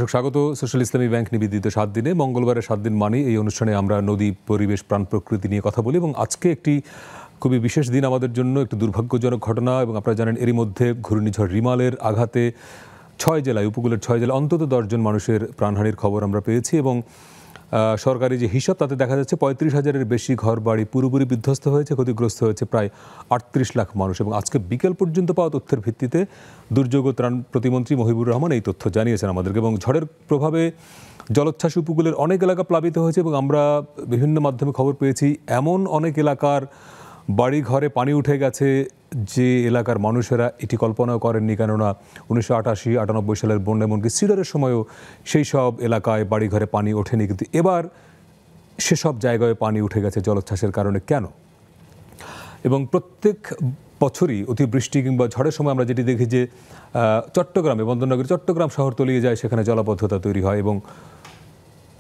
দর্শক স্বাগত সোশ্যাল ইসলামী ব্যাংক নিবেদিত 7 দিনে মঙ্গলবারের 7 দিন মানে এই অনুষ্ঠানে আমরা নদী, পরিবেশ, প্রাণ প্রকৃতি নিয়ে কথা বলি এবং আজকে একটি খুবই বিশেষ দিন আমাদের জন্য, একটি দুর্ভাগ্যজনক ঘটনা। এবং আপনারা জানেন এরই মধ্যে ঘূর্ণিঝড় রিমালের আঘাতে 6 জেলায়, উপকূলের 6 জেলায় অন্তত 10 জন মানুষের প্রাণহানির খবর আমরা পেয়েছি এবং সরকারি যে হিসাব তাতে দেখা যাচ্ছে 35,000-এর বেশি ঘর বাড়ি পুরোপুরি বিধ্বস্ত হয়েছে, ক্ষতিগ্রস্ত হয়েছে প্রায় 38 লাখ মানুষ। এবং আজকে বিকেল পর্যন্ত পাওয়া তথ্যের ভিত্তিতে দুর্যোগ ও ত্রাণ প্রতিমন্ত্রী মহিবুর রহমান এই তথ্য জানিয়েছেন আমাদেরকে। এবং ঝড়ের প্রভাবে জলোচ্ছ্বাস উপকূলের অনেক এলাকা প্লাবিত হয়েছে এবং আমরা বিভিন্ন মাধ্যমে খবর পেয়েছি এমন অনেক এলাকার বাড়ি ঘরে পানি উঠে গেছে যে এলাকার মানুষেরা এটি কল্পনাও করেননি, কেননা 1988-98 সালের বন্যা, এমনকি সিডারের সময়ও সেই সব এলাকায় বাড়ি ঘরে পানি ওঠেনি, কিন্তু এবার সেসব জায়গায় পানি উঠে গেছে জলোচ্ছ্বাসের কারণে। কেন? এবং প্রত্যেক বছরই অতিবৃষ্টি কিংবা ঝড়ের সময় আমরা যেটি দেখি যে চট্টগ্রামে, বন্দরনগরী চট্টগ্রাম শহর তলিয়ে যায়, সেখানে জলাবদ্ধতা তৈরি হয় এবং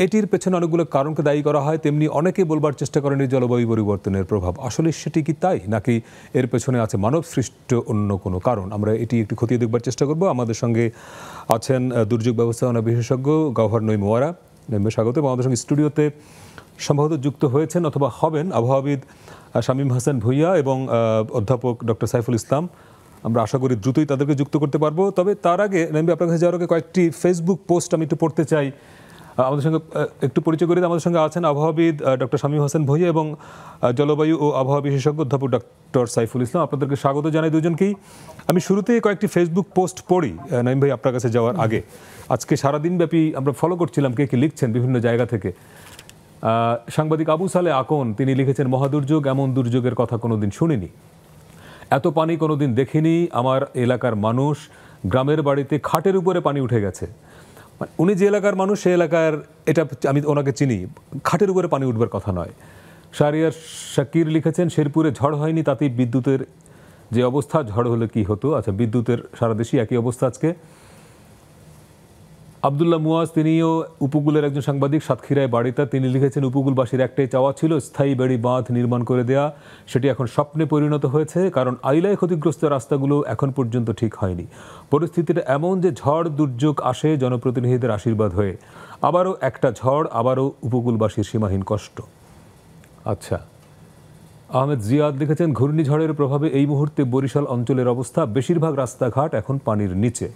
এটির পেছনে অনেকগুলো কারণকে দায়ী করা হয়। তেমনি অনেকে বলবার চেষ্টা করেন এই জলবায়ু পরিবর্তনের প্রভাব। আসলে সেটি কি তাই, নাকি এর পেছনে আছে মানব সৃষ্ট অন্য কোনো কারণ? আমরা এটি একটু খতিয়ে দেখবার চেষ্টা করব। আমাদের সঙ্গে আছেন দুর্যোগ ব্যবস্থাপনা বিশেষজ্ঞ গওহর নঈম ওয়ারা, স্বাগত। এবং আমাদের সঙ্গে স্টুডিওতে সম্ভবত যুক্ত হয়েছেন অথবা হবেন আবহাওয়াবিদ শামীম হাসান ভুইয়া এবং অধ্যাপক ডক্টর সাইফুল ইসলাম। আমরা আশা করি দ্রুতই তাদেরকে যুক্ত করতে পারবো। তবে তার আগে নঈম, আপনার কাছে যাওয়ার আগে কয়েকটি ফেসবুক পোস্ট আমি একটু পড়তে চাই। আমাদের সঙ্গে একটু পরিচয় করে আমাদের সঙ্গে আছেন আবহাওয়াবিদ ডক্টর শামীম হাসান ভুইয়া এবং জলবায়ু ও আবহাওয়া বিশেষজ্ঞ অধ্যাপক ডক্টর সাইফুল ইসলাম। আপনাদেরকে স্বাগত জানাই দুজনকেই। আমি শুরুতেই কয়েকটি ফেসবুক পোস্ট পড়ি নঈম ভাই আপনার কাছে যাওয়ার আগে। আজকে সারাদিনব্যাপী আমরা ফলো করছিলাম কে কে লিখছেন বিভিন্ন জায়গা থেকে। সাংবাদিক আবু সালে আকন তিনি লিখেছেন, মহাদুর্যোগ, এমন দুর্যোগের কথা কোনোদিন শুনিনি, এত পানি কোনোদিন দেখিনি। আমার এলাকার মানুষ, গ্রামের বাড়িতে খাটের উপরে পানি উঠে গেছে। উনি যে এলাকার মানুষ সে এলাকার, এটা আমি ওনাকে চিনি, খাটের উপরে পানি উঠবার কথা নয়। শাহরিয়ার শাকির লিখেছেন, শেরপুরে ঝড় হয়নি, তাতেই বিদ্যুতের যে অবস্থা, ঝড় হলে কি হতো। আচ্ছা, বিদ্যুতের সারা দেশই একই অবস্থা আজকে। আবদুল্লাহ মুয়াজ তিনিও উপকূলের একজন সাংবাদিক, সাতক্ষীরায় বাড়িতে, তিনি লিখেছেন, উপকূলবাসীর একটাই চাওয়া ছিল স্থায়ী বেড়ি বাঁধ নির্মাণ করে দেয়া, সেটি এখন স্বপ্নে পরিণত হয়েছে, কারণ আইলায় ক্ষতিগ্রস্ত রাস্তাগুলো এখন পর্যন্ত ঠিক হয়নি। পরিস্থিতিটা এমন যে ঝড় দুর্যোগ আসে জনপ্রতিনিধিদের আশীর্বাদ হয়ে, আবারও একটা ঝড়, আবারও উপকূলবাসীর সীমাহীন কষ্ট। আচ্ছা, আহমেদ জিয়াদ লিখেছেন, ঘূর্ণিঝড়ের প্রভাবে এই মুহূর্তে বরিশাল অঞ্চলের অবস্থা, বেশিরভাগ রাস্তাঘাট এখন পানির নিচে।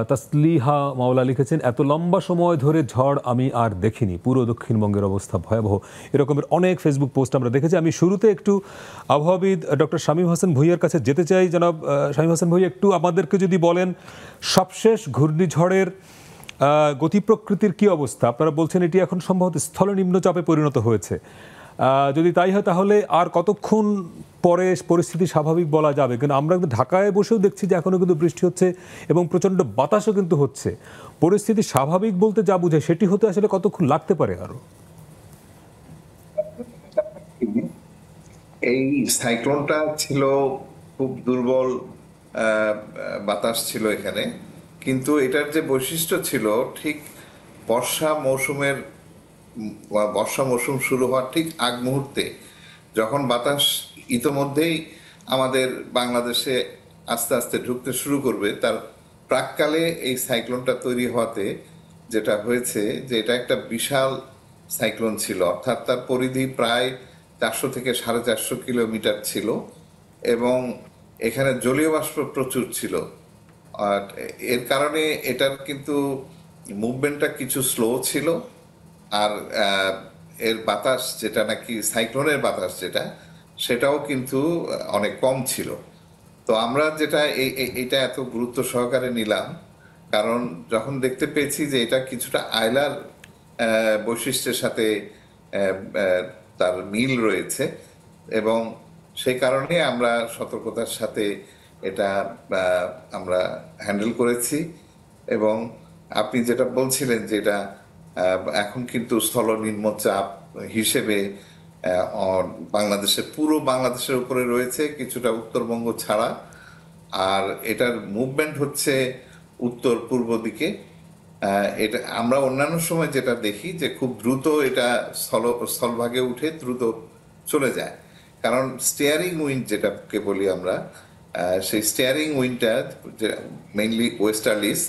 তাসলিহা মাওলা লিখেছেন, এত লম্বা সময় ধরে ঝড় আমি আর দেখিনি, পুরো দক্ষিণবঙ্গের অবস্থা ভয়াবহ। এরকমের অনেক ফেসবুক পোস্ট আমরা দেখেছি। আমি শুরুতে একটু আবহাওয়াবিদ ডক্টর শামীম হাসান ভুইয়ার কাছে যেতে চাই। জনাব শামীম হাসান ভুইয়া, একটু আমাদেরকে যদি বলেন সবশেষ ঘূর্ণিঝড়ের গতি প্রকৃতির কী অবস্থা? আপনারা বলছেন এটি এখন সম্ভবত স্থল নিম্নচাপে পরিণত হয়েছে। যদি তাই হয় তাহলে আর কতক্ষণ পরে পরিস্থিতি স্বাভাবিক বলা যাবে? কিন্তু আমরা কিন্তু ঢাকায় বসেও দেখছি যে এখনও কিন্তু বৃষ্টি হচ্ছে এবং প্রচণ্ড বাতাসও কিন্তু হচ্ছে। পরিস্থিতি স্বাভাবিক বলতে যা বুঝায় সেটি হতে আসলে কতক্ষণ লাগতে পারে আরো? এই সাইক্লোনটা ছিল খুব দুর্বল, বাতাস ছিল এখানে, কিন্তু এটার যে বৈশিষ্ট্য ছিল, ঠিক বর্ষা মৌসুম শুরু হওয়ার ঠিক আগ মুহূর্তে, যখন বাতাস ইতোমধ্যেই আমাদের বাংলাদেশে আস্তে আস্তে ঢুকতে শুরু করবে, তার প্রাককালে এই সাইক্লোনটা তৈরি হওয়াতে যেটা হয়েছে যে এটা একটা বিশাল সাইক্লোন ছিল, অর্থাৎ তার পরিধি প্রায় 400 থেকে 450 কিলোমিটার ছিল এবং এখানে জলীয় বাষ্প প্রচুর ছিল। আর এর কারণে এটার কিন্তু মুভমেন্টটা কিছু স্লো ছিল, আর এর বাতাস যেটা নাকি সাইক্লোনের বাতাস সেটাও কিন্তু অনেক কম ছিল। তো আমরা যেটা এটা এত গুরুত্ব সহকারে নিলাম, কারণ যখন দেখতে পেয়েছি যে এটা কিছুটা আইলার বৈশিষ্ট্যের সাথে তার মিল রয়েছে, এবং সেই কারণে আমরা সতর্কতার সাথে এটা আমরা হ্যান্ডেল করেছি। এবং আপনি যেটা বলছিলেন যে এটা এখন কিন্তু স্থল নিম্নচাপ হিসেবে পুরো বাংলাদেশের উপরে রয়েছে, কিছুটা উত্তরবঙ্গ ছাড়া, আর এটার মুভমেন্ট হচ্ছে উত্তর পূর্ব দিকে। এটা আমরা অন্যান্য সময় যেটা দেখি যে খুব দ্রুত এটা স্থলভাগে উঠে দ্রুত চলে যায়, কারণ স্টিয়ারিং উইন্ড যেটাকে বলি আমরা, সেই স্টিয়ারিং উইন্ডটা মেইনলি ওয়েস্টার্লিস,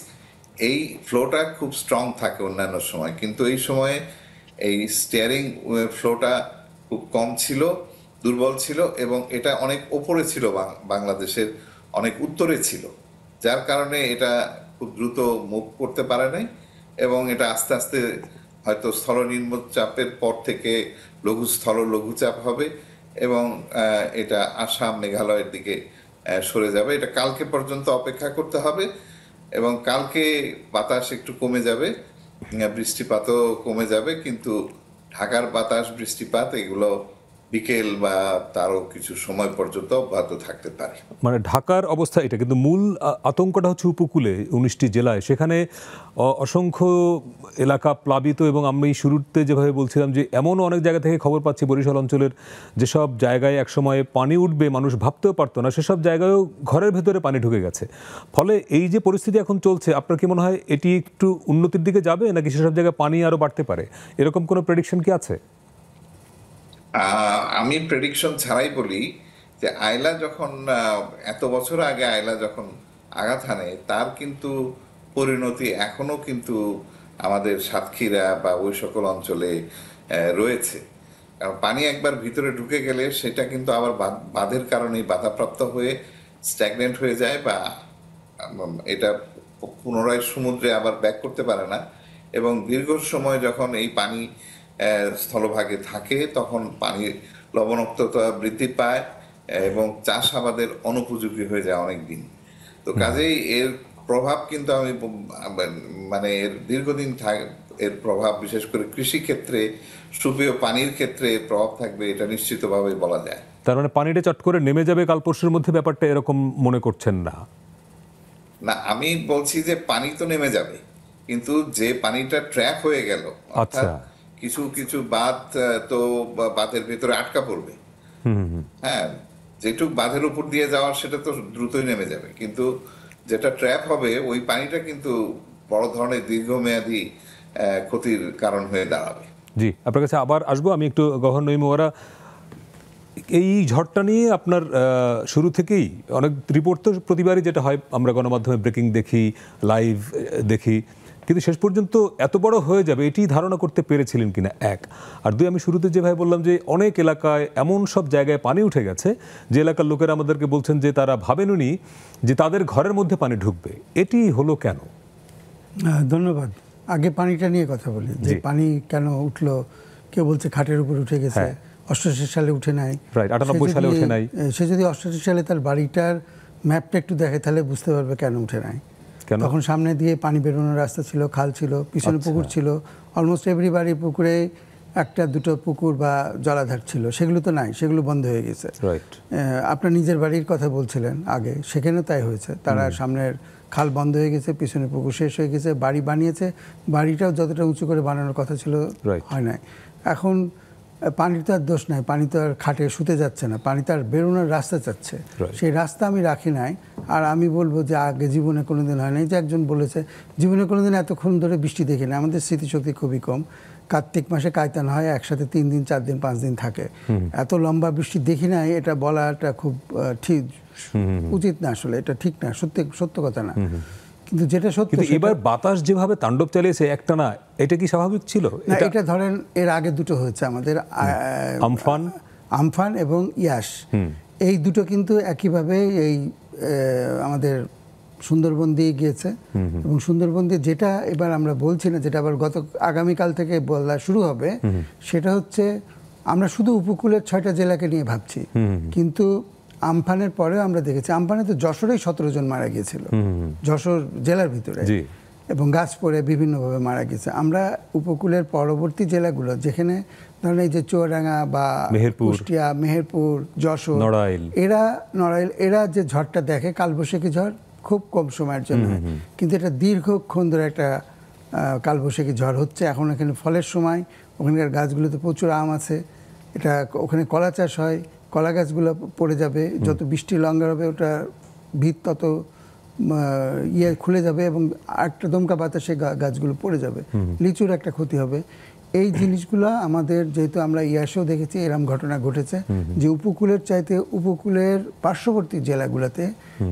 এই ফ্লোটা খুব স্ট্রং থাকে অন্যান্য সময়, কিন্তু এই সময়ে এই স্টিয়ারিং ফ্লোটা খুব কম ছিল, দুর্বল ছিল, এবং এটা অনেক ওপরে ছিল, বাংলাদেশের অনেক উত্তরে ছিল, যার কারণে এটা খুব দ্রুত মুভ করতে পারে নাই, এবং এটা আস্তে আস্তে হয়তো স্থলনিম্নচাপের পর থেকে লঘুচাপ হবে, এবং এটা আসাম মেঘালয়ের দিকে সরে যাবে। এটা কালকে পর্যন্ত অপেক্ষা করতে হবে, এবং কালকে বাতাস একটু কমে যাবে, বৃষ্টিপাতও কমে যাবে, কিন্তু ঢাকার বাতাস বৃষ্টিপাত এগুলো বিকেল বা তারও কিছু সময় পর্যন্ত অব্যাহত থাকতে পারে। মানে ঢাকার অবস্থা এটা, কিন্তু মূল আতঙ্কটা হচ্ছে উপকূলে 19টি জেলায়, সেখানে অসংখ্য এলাকা প্লাবিত, এবং আমি শুরুতে যেভাবে বলছিলাম যে এমনও অনেক জায়গা থেকে খবর পাচ্ছি বরিশাল অঞ্চলের যেসব জায়গায় একসময় পানি উঠবে মানুষ ভাবতেও পারতো না, সেসব জায়গায়ও ঘরের ভেতরে পানি ঢুকে গেছে। ফলে এই যে পরিস্থিতি এখন চলছে, আপনার কি মনে হয় এটি একটু উন্নতির দিকে যাবে, নাকি সেসব জায়গায় পানি আরও বাড়তে পারে? এরকম কোনো প্রেডিকশন কি আছে? আমি প্রেডিকশন ছাড়াই বলি যে আয়লা যখন এত বছর আগে আয়লা যখন আঘাত হানে, তার কিন্তু পরিণতি এখনো কিন্তু আমাদের সাতক্ষীরা বা ওই সকল অঞ্চলে রয়েছে। কারণ পানি একবার ভিতরে ঢুকে গেলে সেটা কিন্তু আবার বাঁধের কারণে বাধাপ্রাপ্ত হয়ে স্ট্যাগনেন্ট হয়ে যায়, বা এটা পুনরায় সমুদ্রে আবার ব্যাক করতে পারে না, এবং দীর্ঘ সময় যখন এই পানি স্থলভাগে থাকে তখন পানির লবণাক্ততা বৃদ্ধি পায়, এবং চাষাবাদের অনুপযোগী হয়ে যায় অনেক দিন। তো কাজেই এর প্রভাব কিন্তু আমি মানে এর দীর্ঘদিন এর প্রভাব বিশেষ করে কৃষি ক্ষেত্রে, সুপেয় পানির ক্ষেত্রে প্রভাব থাকবে, এটা নিশ্চিতভাবে বলা যায়। তার মানে পানিটা চট করে নেমে যাবে কাল পরশুর মধ্যে, ব্যাপারটা এরকম মনে করছেন না? না, আমি বলছি যে পানি তো নেমে যাবে, কিন্তু যে পানিটা ট্র্যাপ হয়ে গেল, অর্থাৎ কিছু কিছু বাঁধ তো বাঁধের ভেতরে আটকা পড়বে। হ্যাঁ, যেটুক বাঁধের উপর দিয়ে যাওয়ার সেটা তো দ্রুতই নেমে যাবে, কিন্তু যেটা ট্র্যাপ হবে ওই পানিটা কিন্তু বড় ধরনের দীর্ঘমেয়াদী ক্ষতির কারণ হয়ে দাঁড়াবে। জি, আপনার কাছে আবার আসবো। আমি একটু গভর্নর নঈম ওয়ারা, এই ঝড়টা নিয়ে আপনার শুরু থেকেই অনেক রিপোর্ট তো প্রতিবারই যেটা হয়, আমরা গণমাধ্যমে ব্রেকিং দেখি, লাইভ দেখি, কিন্তু শেষ পর্যন্ত এত বড় হয়ে যাবে এটি ধারণা করতে পেরেছিলেন কিনা, এক। আর দুই, আমি শুরুতে যেভাবে বললাম যে অনেক এলাকায় এমন সব জায়গায় পানি উঠে গেছে যে এলাকার লোকেরা আমাদেরকে বলছেন যে তারা ভাবেননি যে তাদের ঘরের মধ্যে পানি ঢুকবে। এটি হলো কেন? ধন্যবাদ। আগে পানিটা নিয়ে কথা বলি, যে পানি কেন উঠলো। কেউ বলছে খাটের উপর উঠে গেছে, 88 সালে উঠে নাই, 98 সালে উঠে নাই। সে যদি 88 সালে তার বাড়িটার ম্যাপটা একটু দেখে তাহলে বুঝতে পারবে কেন উঠে নাই। তখন সামনে দিয়ে পানি বেরোনোর রাস্তা ছিল, খাল ছিল, পিছনে পুকুর ছিল, অলমোস্ট এভরি বাড়ির পুকুরে একটা দুটো পুকুর বা জলাধার ছিল, সেগুলো তো নাই, সেগুলো বন্ধ হয়ে গেছে। আপনার নিজের বাড়ির কথা বলছিলেন আগে, সেখানে তাই হয়েছে। তারা সামনের খাল বন্ধ হয়ে গেছে, পিছনে পুকুর শেষ হয়ে গেছে, বাড়ি বানিয়েছে, বাড়িটাও যতটা উঁচু করে বানানোর কথা ছিল হয় নাই। এখন পানির তো আর দোষ নাই, পানি তো আর খাটে শুতে যাচ্ছে না, পানি তার বেরোনোর রাস্তা চাচ্ছে, সেই রাস্তা আমি রাখি নাই। আর আমি বলবো যে আগে জীবনে কোনোদিন হয় নাই, যে একজন বলেছে জীবনে কোনোদিন এতক্ষণ ধরে বৃষ্টি দেখি না। আমাদের স্মৃতিশক্তি খুবই কম। কার্তিক মাসে কায়তান হয়, একসাথে 3 দিন 4 দিন 5 দিন থাকে, এত লম্বা বৃষ্টি দেখি নাই, এটা বলাটা খুব ঠিক উচিত না, আসলে এটা ঠিক না, সত্য কথা না। কিন্তু যেটা সত্যি, এবার বাতাস যেভাবে তাণ্ডব চালিয়েছে একটানা, এটা কি স্বাভাবিক ছিল? না, এটা ধরেন এর আগে দুটো হয়েছে আমাদের, আমফান এবং ইয়াস, এই দুটো কিন্তু একইভাবে এই আমাদের সুন্দরবন দিয়ে গিয়েছে। এবং সুন্দরবন দিয়ে যেটা এবার আমরা বলছি না, যেটা আবার আগামীকাল থেকে বলা শুরু হবে, সেটা হচ্ছে আমরা শুধু উপকূলের 6টা জেলাকে নিয়ে ভাবছি, কিন্তু আমফানের পরেও আমরা দেখেছি, আমফানে তো যশোরেই 17 জন মারা গিয়েছিল, যশোর জেলার ভিতরে, এবং গাছ পড়ে বিভিন্নভাবে মারা গেছে। আমরা উপকূলের পরবর্তী জেলাগুলো, যেখানে ধরেন এই যে চুয়াডাঙ্গা বা কুষ্টিয়া, মেহেরপুর, যশোর, নড়াইল, এরা যে ঝড়টা দেখে, কালবৈশাখী ঝড় খুব কম সময়ের জন্য, কিন্তু এটা দীর্ঘক্ষণ ধরে একটা কালবৈশাখী ঝড় হচ্ছে। এখন এখানে ফলের সময়, ওখানকার গাছগুলোতে প্রচুর আম আছে, এটা ওখানে কলা চাষ হয়, কলা গাছগুলো পড়ে যাবে, যত বৃষ্টি লঙ্ঘা হবে ওটা ভিত তত খুলে যাবে, এবং একটা দমকা বাতাসে গাছগুলো পড়ে যাবে, লিচুর একটা ক্ষতি হবে। এই জিনিসগুলো আমাদের, যেহেতু আমরা ইয়াসেও দেখেছি এরকম ঘটনা ঘটেছে যে উপকূলের চাইতে উপকূলের পার্শ্ববর্তী জেলাগুলোতে,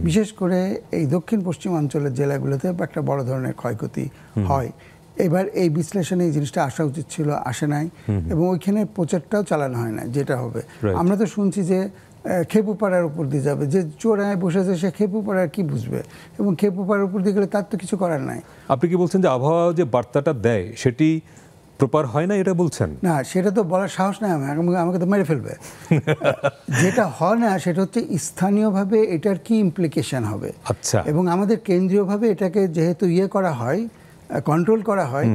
বিশেষ করে এই দক্ষিণ পশ্চিমাঞ্চলের জেলাগুলোতে একটা বড় ধরনের ক্ষয়ক্ষতি হয়। এবার এই বিশ্লেষণে এই জিনিসটা আসা উচিত ছিল, আসে নাই, এবং ওইখানে প্রচারটাও চালানো হয় না যেটা হবে। আমরা তো শুনছি যে খেপুপাড়ার উপর দিয়ে যাবে, যে চোরায় বসেছে সে খেপুপাড়ার কি বুঝবে, এবং খেপুপাড়ার উপর দিয়ে গেলে তার তো কিছু করার নাই। আপনি কি বলছেন যে আবহাওয়া যে বার্তাটা দেয় সেটি প্রপার হয় না, এটা বলছেন? না, সেটা তো বলার সাহস নাই, আমাকে তো মেরে ফেলবে। যেটা হয় না সেটা হচ্ছে স্থানীয়ভাবে এটার কি ইমপ্লিকেশন হবে। আচ্ছা। এবং আমাদের কেন্দ্রীয়ভাবে এটাকে যেহেতু করা হয়, কন্ট্রোল করা হয়,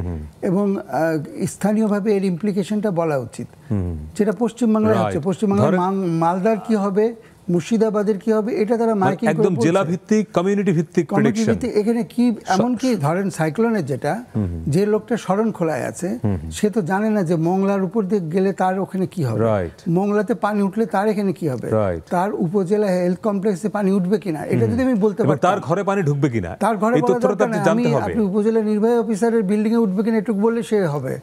এবং স্থানীয়ভাবে এর ইমপ্লিকেশনটা বলা উচিত, যেটা পশ্চিমবাংলায় হচ্ছে। পশ্চিমবাংলার মালদার কি হবে, মুর্শিদাবাদের কি হবে, এটা তারা মাইকিং একদম জেলা ভিত্তিক, কমিউনিটি ভিত্তিক প্রেডিকশন। এখানে কি এমনকি ধরেন সাইক্লোনের যেটা, যে লোকটা শরণখোলায় আছে সে তো জানে না যে মংলার উপর দিয়ে গেলে তার ওখানে কি হবে, মংলাতে পানি উঠলে তার এখানে কি হবে, তার উপজেলা হেলথ কমপ্লেক্সে পানি উঠবে কিনা, এটা যদি আমি বলতে পারি, তার ঘরে পানি ঢুকবে কিনা, তার ঘরে আপনি উপজেলা নির্বাহী অফিসারের বিল্ডিং এ উঠবে কিনা এটুকু বললে সে হবে,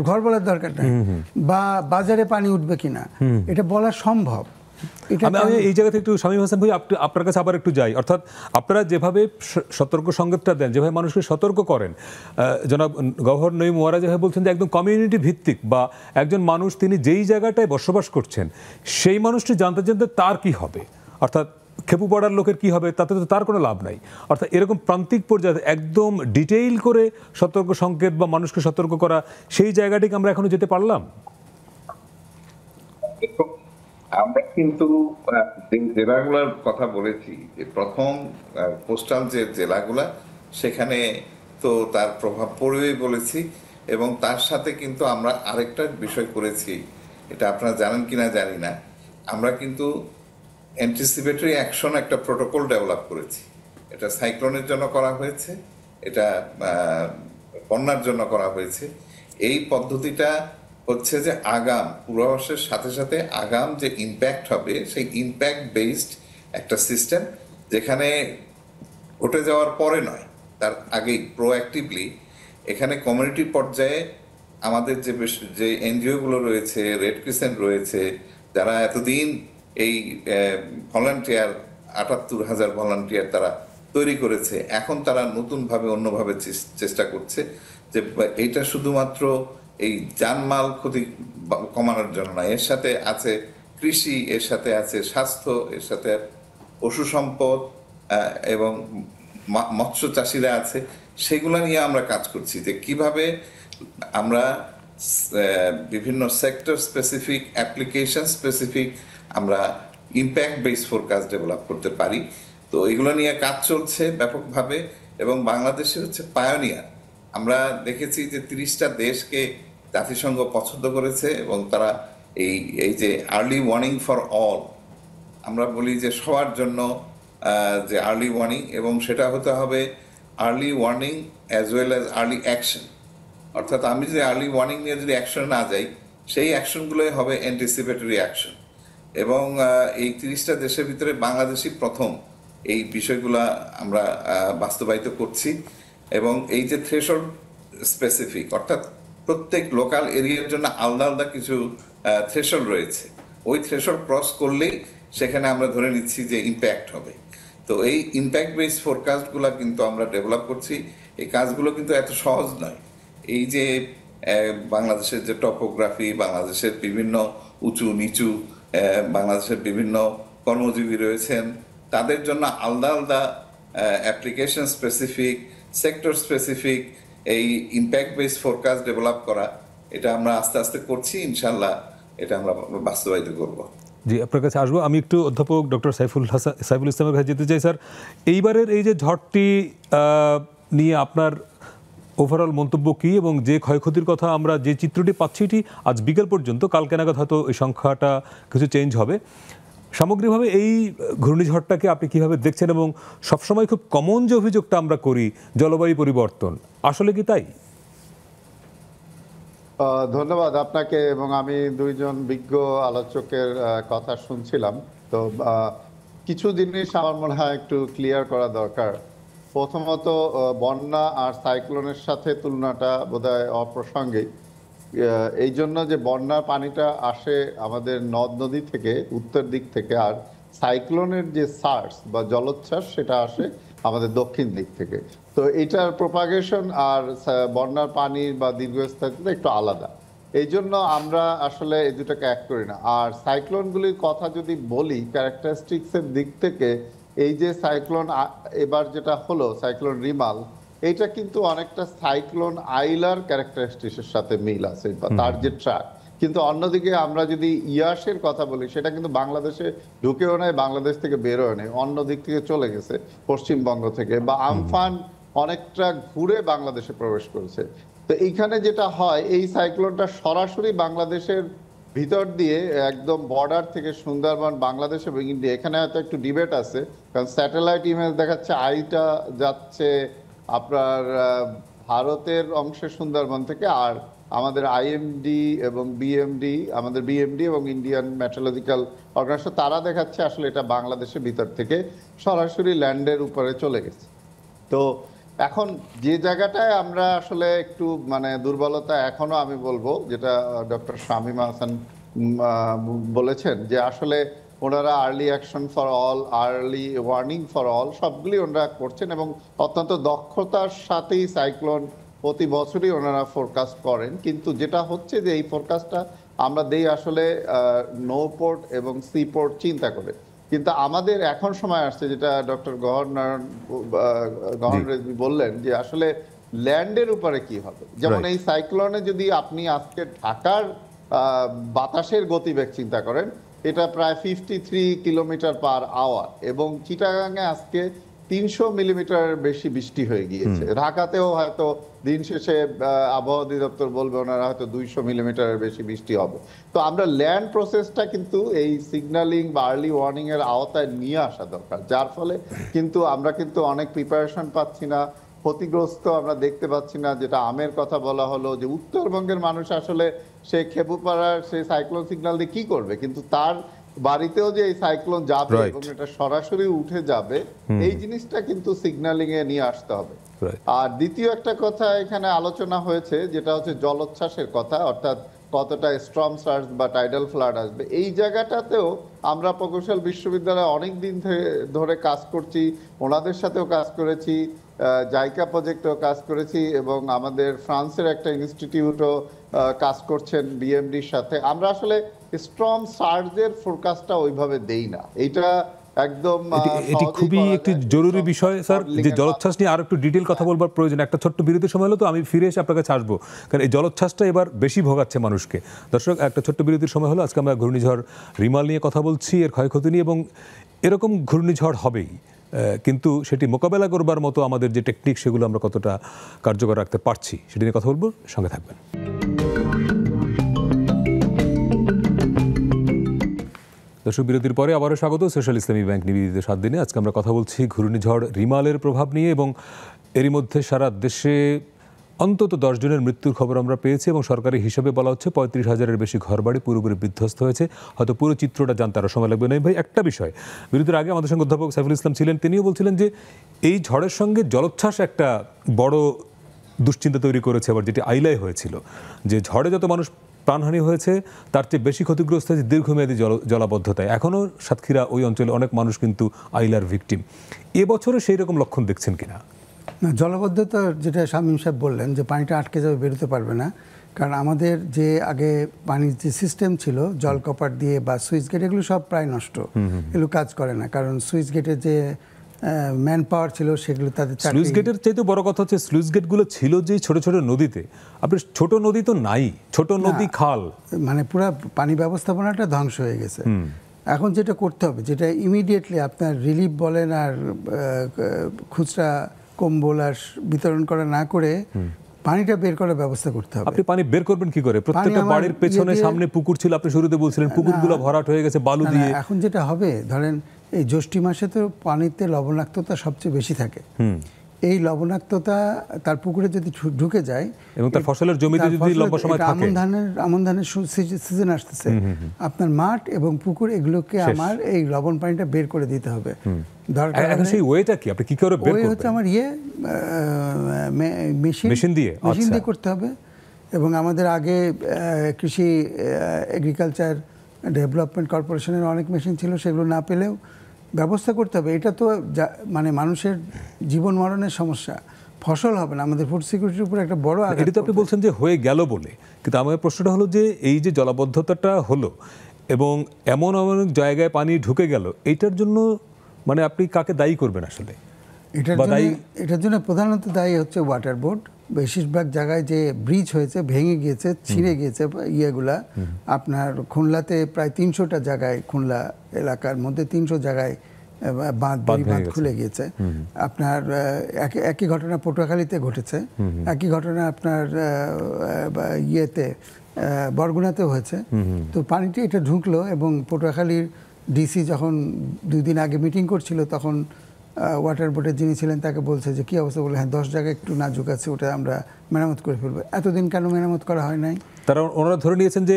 ঘর বলার দরকার নাই। বা বাজারে পানি উঠবে কিনা এটা বলা সম্ভব। আমি এই জায়গা থেকে একটু শামীম হাসান ভাই আপনার কাছে আবার একটু যাই। অর্থাৎ আপনারা যেভাবে সতর্ক সংকেতটা দেন, যেভাবে মানুষকে সতর্ক করেন, জনাব গওহর নঈম ওয়ারা যেভাবে বলছেন যে একদম কমিউনিটি ভিত্তিক, বা একজন মানুষ তিনি যেই জায়গাটায় বসবাস করছেন সেই মানুষটি জানতে জানতে তার কি হবে, অর্থাৎ খেপুপাড়ার লোকের কি হবে তাতে তো তার কোনো লাভ নাই। অর্থাৎ এরকম প্রান্তিক পর্যায়ে একদম ডিটেইল করে সতর্ক সংকেত বা মানুষকে সতর্ক করা, সেই জায়গাটিকে আমরা এখনো যেতে পারলাম? আমরা কিন্তু যে জেলাগুলোর কথা বলেছি, যে প্রথম কোস্টাল যে জেলাগুলা, সেখানে তো তার প্রভাব পড়বেই বলেছি, এবং তার সাথে কিন্তু আমরা আরেকটা বিষয় করেছি, এটা আপনারা জানেন কিনা জানি না, আমরা কিন্তু অ্যান্টিসিপেটরি অ্যাকশন একটা প্রোটোকল ডেভেলপ করেছি। এটা সাইক্লোনের জন্য করা হয়েছে, এটা বন্যার জন্য করা হয়েছে। এই পদ্ধতিটা হচ্ছে যে আগাম পূর্বাভাসের সাথে সাথে আগাম যে ইম্প্যাক্ট হবে, সেই ইম্প্যাক্ট বেসড একটা সিস্টেম, যেখানে ঘটে যাওয়ার পরে নয়, তার আগেই প্রোঅ্যাক্টিভলি এখানে কমিউনিটি পর্যায়ে আমাদের যে এনজিওগুলো রয়েছে, রেড ক্রিসেন্ট রয়েছে, যারা এতদিন এই ভলান্টিয়ার ৭৮,০০০ ভলান্টিয়ার তারা তৈরি করেছে, এখন তারা নতুনভাবে অন্যভাবে চেষ্টা করছে যে এইটা শুধুমাত্র এই জানমাল ক্ষতি কমানোর জন্য না, এর সাথে আছে কৃষি, এর সাথে আছে স্বাস্থ্য, এর সাথে পশু সম্পদ এবং মৎস্য চাষিরা আছে, সেগুলো নিয়ে আমরা কাজ করছি যে কিভাবে আমরা বিভিন্ন সেক্টর স্পেসিফিক, অ্যাপ্লিকেশন স্পেসিফিক আমরা ইম্প্যাক্ট বেস ফোরকাস্ট ডেভেলপ করতে পারি। তো এগুলো নিয়ে কাজ চলছে ব্যাপকভাবে, এবং বাংলাদেশে হচ্ছে পায়োনিয়ার। আমরা দেখেছি যে 30টা দেশকে জাতিসংঘ পছন্দ করেছে, এবং তারা এই যে আর্লি ওয়ার্নিং ফর অল, আমরা বলি যে সবার জন্য যে আর্লি ওয়ার্নিং, এবং সেটা হতে হবে early warning as well as early action. অর্থাৎ আমি যদি আর্লি ওয়ার্নিং নিয়ে যদি অ্যাকশন না যাই, সেই অ্যাকশনগুলোই হবে অ্যান্টিসিপেটরি অ্যাকশন। এবং এই 30টা দেশের ভিতরে বাংলাদেশই প্রথম এই বিষয়গুলা আমরা বাস্তবায়িত করছি। এবং এই যে থ্রেশহোল্ড স্পেসিফিক, অর্থাৎ প্রত্যেক লোকাল এরিয়ার জন্য আলাদা আলাদা কিছু থ্রেশহোল্ড রয়েছে, ওই থ্রেশহোল্ড ক্রস করলেই সেখানে আমরা ধরে নিচ্ছি যে ইম্প্যাক্ট হবে। তো এই ইম্প্যাক্ট বেস ফোরকাস্টগুলো কিন্তু আমরা ডেভেলপ করছি। এই কাজগুলো কিন্তু এত সহজ নয়। এই যে বাংলাদেশের যে টপোগ্রাফি, বাংলাদেশের বিভিন্ন উঁচু নিচু, বাংলাদেশের বিভিন্ন কর্মজীবী রয়েছেন, তাদের জন্য আলাদা আলাদা অ্যাপ্লিকেশন স্পেসিফিক, সেক্টর স্পেসিফিক এই ইম্প্যাক্ট বেস ফোরকাস্ট ডেভেলপ করা, এটা আমরা আস্তে আস্তে করছি। ইনশাল্লাহ এটা আমরা বাস্তবায়িত করব। জি, আপনার কাছে আসবো। আমি একটু অধ্যাপক ডক্টর সাইফুল ইসলামের কাছে যেতে চাই। স্যার, এইবারের এই যে ঝড়টি নিয়ে আপনার ওভারঅল মন্তব্য কী, এবং যে ক্ষয়ক্ষতির কথা আমরা যে চিত্রটি পাচ্ছি এটি আজ বিকেল পর্যন্ত, কালকে নাগাদ হয়তো এই সংখ্যাটা কিছু চেঞ্জ হবে, সামগ্রিকভাবে এই ঘূর্ণিঝড়টাকে আপনি কীভাবে দেখছেন? এবং সবসময় খুব কমন যে অভিযোগটা আমরা করি জলবায়ু পরিবর্তন, আসলে কি তাই? ধন্যবাদ আপনাকে। এবং আমি দুইজন বিজ্ঞ আলোচকের কথা শুনছিলাম, তো কিছু জিনিস আমার মনে হয় একটু ক্লিয়ার করা দরকার। প্রথমত, বন্যা আর সাইক্লোনের সাথে তুলনাটা বোধহয় অপ্রাসঙ্গিক। এই জন্য যে বন্যার পানিটা আসে আমাদের নদ নদী থেকে, উত্তর দিক থেকে, আর সাইক্লোনের যে সার্স বা জলোচ্ছ্বাস সেটা আসে আমাদের দক্ষিণ দিক থেকে। তো এটার প্রপাগেশন আর বন্যার পানির বা দীর্ঘস্থায়িত্বতা একটু আলাদা। এই জন্য আমরা আসলে এই দুটাকে এক করি না। আর সাইক্লোনগুলির কথা যদি বলি ক্যারেক্টারিস্টিক্সের দিক থেকে, এই যে সাইক্লোন এবার যেটা হলো সাইক্লোন রিমাল, এটা কিন্তু অনেকটা সাইক্লোন আইলার ক্যারেক্টারিস্টিক্সের সাথে মিল আছে বা তার যে ট্র্যাক। কিন্তু অন্যদিকে আমরা যদি ইয়াসের কথা বলি, সেটা কিন্তু বাংলাদেশে ঢুকেও নেয়, বাংলাদেশ থেকে বেরোয় নেয়, অন্য দিক থেকে চলে গেছে পশ্চিমবঙ্গ থেকে। বা আমফান অনেকটা ঘুরে বাংলাদেশে প্রবেশ করেছে। তো এইখানে যেটা হয়, এই সাইক্লোনটা সরাসরি বাংলাদেশের ভিতর দিয়ে একদম বর্ডার থেকে সুন্দরবন, বাংলাদেশ এবং ইন্ডিয়া, এখানে হয়তো একটু ডিবেট আছে, কারণ স্যাটেলাইট ইমেজ দেখাচ্ছে আইটা যাচ্ছে আপনার ভারতের অংশে সুন্দরবন থেকে, আর আমাদের আইএমডি এবং বিএমডি, আমাদের বিএমডি এবং ইন্ডিয়ান মেট্রোলজিক্যাল অর্গানাইজেশন, তারা দেখাচ্ছে আসলে এটা বাংলাদেশের ভিতর থেকে সরাসরি ল্যান্ডের উপরে চলে গেছে। তো এখন যে জায়গাটায় আমরা আসলে একটু মানে দুর্বলতা এখনো আমি বলবো, যেটা ডক্টর শামীমা হাসান বলেছেন, যে আসলে ওনারা early action for all, early warning for all সবগুলি ওনারা করছেন এবং অত্যন্ত দক্ষতার সাথেই সাইক্লোন প্রতি বছরই ওনারা ফোরকাস্ট করেন। কিন্তু যেটা হচ্ছে যে এই ফোরকাস্টটা আমরা দেই আসলে নো পোর্ট এবং সি পোর্ট চিন্তা করে। কিন্তু আমাদের এখন সময় আসছে, যেটা ডক্টর গহন রেজভী বললেন, যে আসলে ল্যান্ডের উপরে কি হবে। যেমন এই সাইক্লোনে যদি আপনি আজকে ঢাকার বাতাসের গতিবেগ চিন্তা করেন, এটা প্রায় 53 কিলোমিটার পার আওয়ার, এবং চিটাগাঙে আজকে 300 মিলিমিটার বেশি বৃষ্টি হয়ে গিয়েছে। ঢাকাতেও হয়তো দিন শেষে আবহাওয়া অধিদপ্তর বলবে ওনারা হয়তো 200 মিলিমিটারের বেশি বৃষ্টি হবে। তো আমরা ল্যান্ড প্রসেসটা কিন্তু এই সিগন্যালিং বা আর্লি ওয়ার্নিং এর আওতায় নিয়ে আসা দরকার, যার ফলে কিন্তু আমরা কিন্তু অনেক প্রিপারেশন পাচ্ছি না, ক্ষতিগ্রস্ত আমরা দেখতে পাচ্ছি না। যেটা আমের কথা বলা হলো, যে উত্তরবঙ্গের মানুষ আসলে সে খেপুপাড়ার সেই সাইক্লোন সিগন্যাল দিয়ে কি করবে, কিন্তু তার বাড়িতেও যে এই সাইক্লোন যাবে এবং এটা সরাসরি উঠে যাবে, এই জিনিসটা কিন্তু সিগন্যালিং এ নিয়ে আসতে হবে। আর দ্বিতীয় একটা কথা এখানে আলোচনা হয়েছে, যেটা হচ্ছে জলোচ্ছ্বাসের কথা, অর্থাৎ কতটা স্ট্রম সার্জ বা টাইডাল ফ্লাড আসবে। এই জায়গাটাতেও আমরা প্রকৌশল বিশ্ববিদ্যালয়ে অনেক দিন ধরে কাজ করছি, ওনাদের সাথেও কাজ করেছি, জাইকা প্রজেক্টেও কাজ করেছি, এবং আমাদের ফ্রান্সের একটা ইনস্টিটিউটও কাজ করছেন বিএমডির সাথে। আমরা আসলে স্ট্রম সার্জের ফোরকাস্টটা ওইভাবে দেই না। এইটা একদম এটি খুবই একটি জরুরি বিষয় স্যার, যে জলোচ্ছ্বাস নিয়ে আরো একটু ডিটেল কথা বলবার প্রয়োজন। একটা ছোট্ট বিরতির সময় হলো, তো আমি ফিরে এসে আপনার কাছে আসবো, কারণ এই জলোচ্ছ্বাসটা এবার বেশি ভোগাচ্ছে মানুষকে। দর্শক, একটা ছোট্ট বিরতির সময় হলো। আজকে আমরা ঘূর্ণিঝড় রিমাল নিয়ে কথা বলছি, এর ক্ষয়ক্ষতি নিয়ে, এবং এরকম ঘূর্ণিঝড় হবেই, কিন্তু সেটি মোকাবেলা করবার মতো আমাদের যে টেকনিক, সেগুলো আমরা কতটা কার্যকর রাখতে পারছি, সেটি নিয়ে কথা বলবো। সঙ্গে থাকবেন। দর্শক, বিরতির পরে আবারও স্বাগত সোশ্যাল ইসলামী ব্যাংক নিবেদিত 7 দিনে। আজকে আমরা কথা বলছি ঘূর্ণিঝড় রিমালের প্রভাব নিয়ে, এবং এরই মধ্যে সারা দেশে অন্তত 10 জনের মৃত্যুর খবর আমরা পেয়েছি, এবং সরকারি হিসাবে বলা হচ্ছে 35,000-এর বেশি ঘরবাড়ি পুরোপুরি বিধ্বস্ত হয়েছে। হয়তো পুরো চিত্রটা জানতে আরও সময় লাগবে। নয় ভাই, একটা বিষয়, বিরতির আগে আমাদের সঙ্গে অধ্যাপক সাইফুল ইসলাম ছিলেন, তিনিও বলছিলেন যে এই ঝড়ের সঙ্গে জলোচ্ছ্বাস একটা বড় দুশ্চিন্তা তৈরি করেছে। আবার যেটি আইলায় হয়েছিল, যে ঝড়ে যত মানুষ প্রাণহানি হয়েছে, তার চেয়ে বেশি ক্ষতিগ্রস্ত হয়েছে দীর্ঘমেয়াদী জলাবদ্ধতায়। এখনও সাতক্ষীরা ওই অঞ্চলে অনেক মানুষ কিন্তু আইলার ভিকটিম। এবছরে সেই রকম লক্ষণ দেখছেন কিনা? না, জলাবদ্ধতা যেটা শামীম সাহেব বললেন, যে পানিটা আটকে যাবে, বেরোতে পারবে না, কারণ আমাদের যে আগে পানির যে সিস্টেম ছিল জল কপার দিয়ে বা সুইচ গেট, এগুলো সব প্রায় নষ্ট, এগুলো কাজ করে না। কারণ সুইচ গেটের যে ম্যান পাওয়ার ছিল, সেগুলো তাদের স্লুইস গেটের চাইতে বড় কথা হচ্ছে, স্লুইস গেটগুলো ছিল যে ছোট ছোট নদীতে, আপনি ছোট নদী তো নাই, ছোট নদী খাল, মানে পুরো পানি ব্যবস্থাপনাটা ধ্বংস হয়ে গেছে। এখন যেটা করতে হবে, যেটা ইমিডিয়েটলি আপনার রিলিফ বলেন আর খুচরা কম্বল আর বিতরণ করা না করে পানিটা বের করার ব্যবস্থা করতে হবে। আপনি পানি বের করবেন কি করে? প্রত্যেকটা বাড়ির পেছনে সামনে পুকুর ছিল, আপনি শুরুতে বলছিলেন পুকুরগুলো ভরাট হয়ে গেছে বালু দিয়ে। এখন যেটা হবে, ধরেন এই জ্যৈষ্ঠ মাসে তো পানিতে লবণাক্ততা সবচেয়ে বেশি থাকে। এই লবণাক্ততা তার পুকুরে যদি ঢুকে যায়, এবং তার ফসলের জমিতে যদি লম্বা সময় থাকে, আমন ধানের সিজন আসতেছে, আপনার মাঠ এবং পুকুর এগুলোকে আমার এই লবণ পানিটা বের করে দিতে হবে। এখন সেই ওয়েটা কি, আপনি কি করে বের করবেন? হচ্ছে আমার মেশিন দিয়ে করতে হবে। এবং আমাদের আগে কৃষি এগ্রিকালচার ডেভেলপমেন্ট কর্পোরেশনের অনেক মেশিন ছিল, সেগুলো না পেলেও ব্যবস্থা করতে হবে। এটা তো মানে মানুষের জীবন মরণের সমস্যা, ফসল হবে না, আমাদের ফুড সিকিউরিটির উপর একটা বড় আঘাত। এটা তো আপনি বলছেন যে হয়ে গেল বলে, কিন্তু আমার প্রশ্নটা হলো যে এই যে জলাবদ্ধতাটা হলো এবং এমন এমন জায়গায় পানি ঢুকে গেল, এইটার জন্য মানে আপনি কাকে দায়ী করবেন আসলে? এটার জন্য প্রধানত দায়ী হচ্ছে ওয়াটার বোর্ড। বেশিরভাগ জায়গায় যে ব্রিজ হয়েছে, ভেঙে গিয়েছে, ছিঁড়ে গিয়েছে ইয়েগুলা, আপনার খুলনাতে প্রায় 300টা জায়গায়, খুলনা এলাকার মধ্যে 300 জায়গায় বাঁধ খুলে গিয়েছে। আপনার একই ঘটনা পটুয়াখালীতে ঘটেছে, একই ঘটনা আপনার ইয়েতে বরগুনাতেও হয়েছে। তো পানিটি এটা ঢুকলো এবং পটুয়াখালীর ডিসি যখন 2 দিন আগে মিটিং করছিল, তখন ওয়াটার বোর্ডের যিনি ছিলেন তাকে বলছে যে কী অবস্থা, বলে হ্যাঁ 10 জায়গায় একটু নাজুক আছে, ওটা আমরা মেরামত করে ফেলবো। এতদিন কেন মেরামত করা হয় নাই? তারা ওনারা ধরে নিয়েছেন যে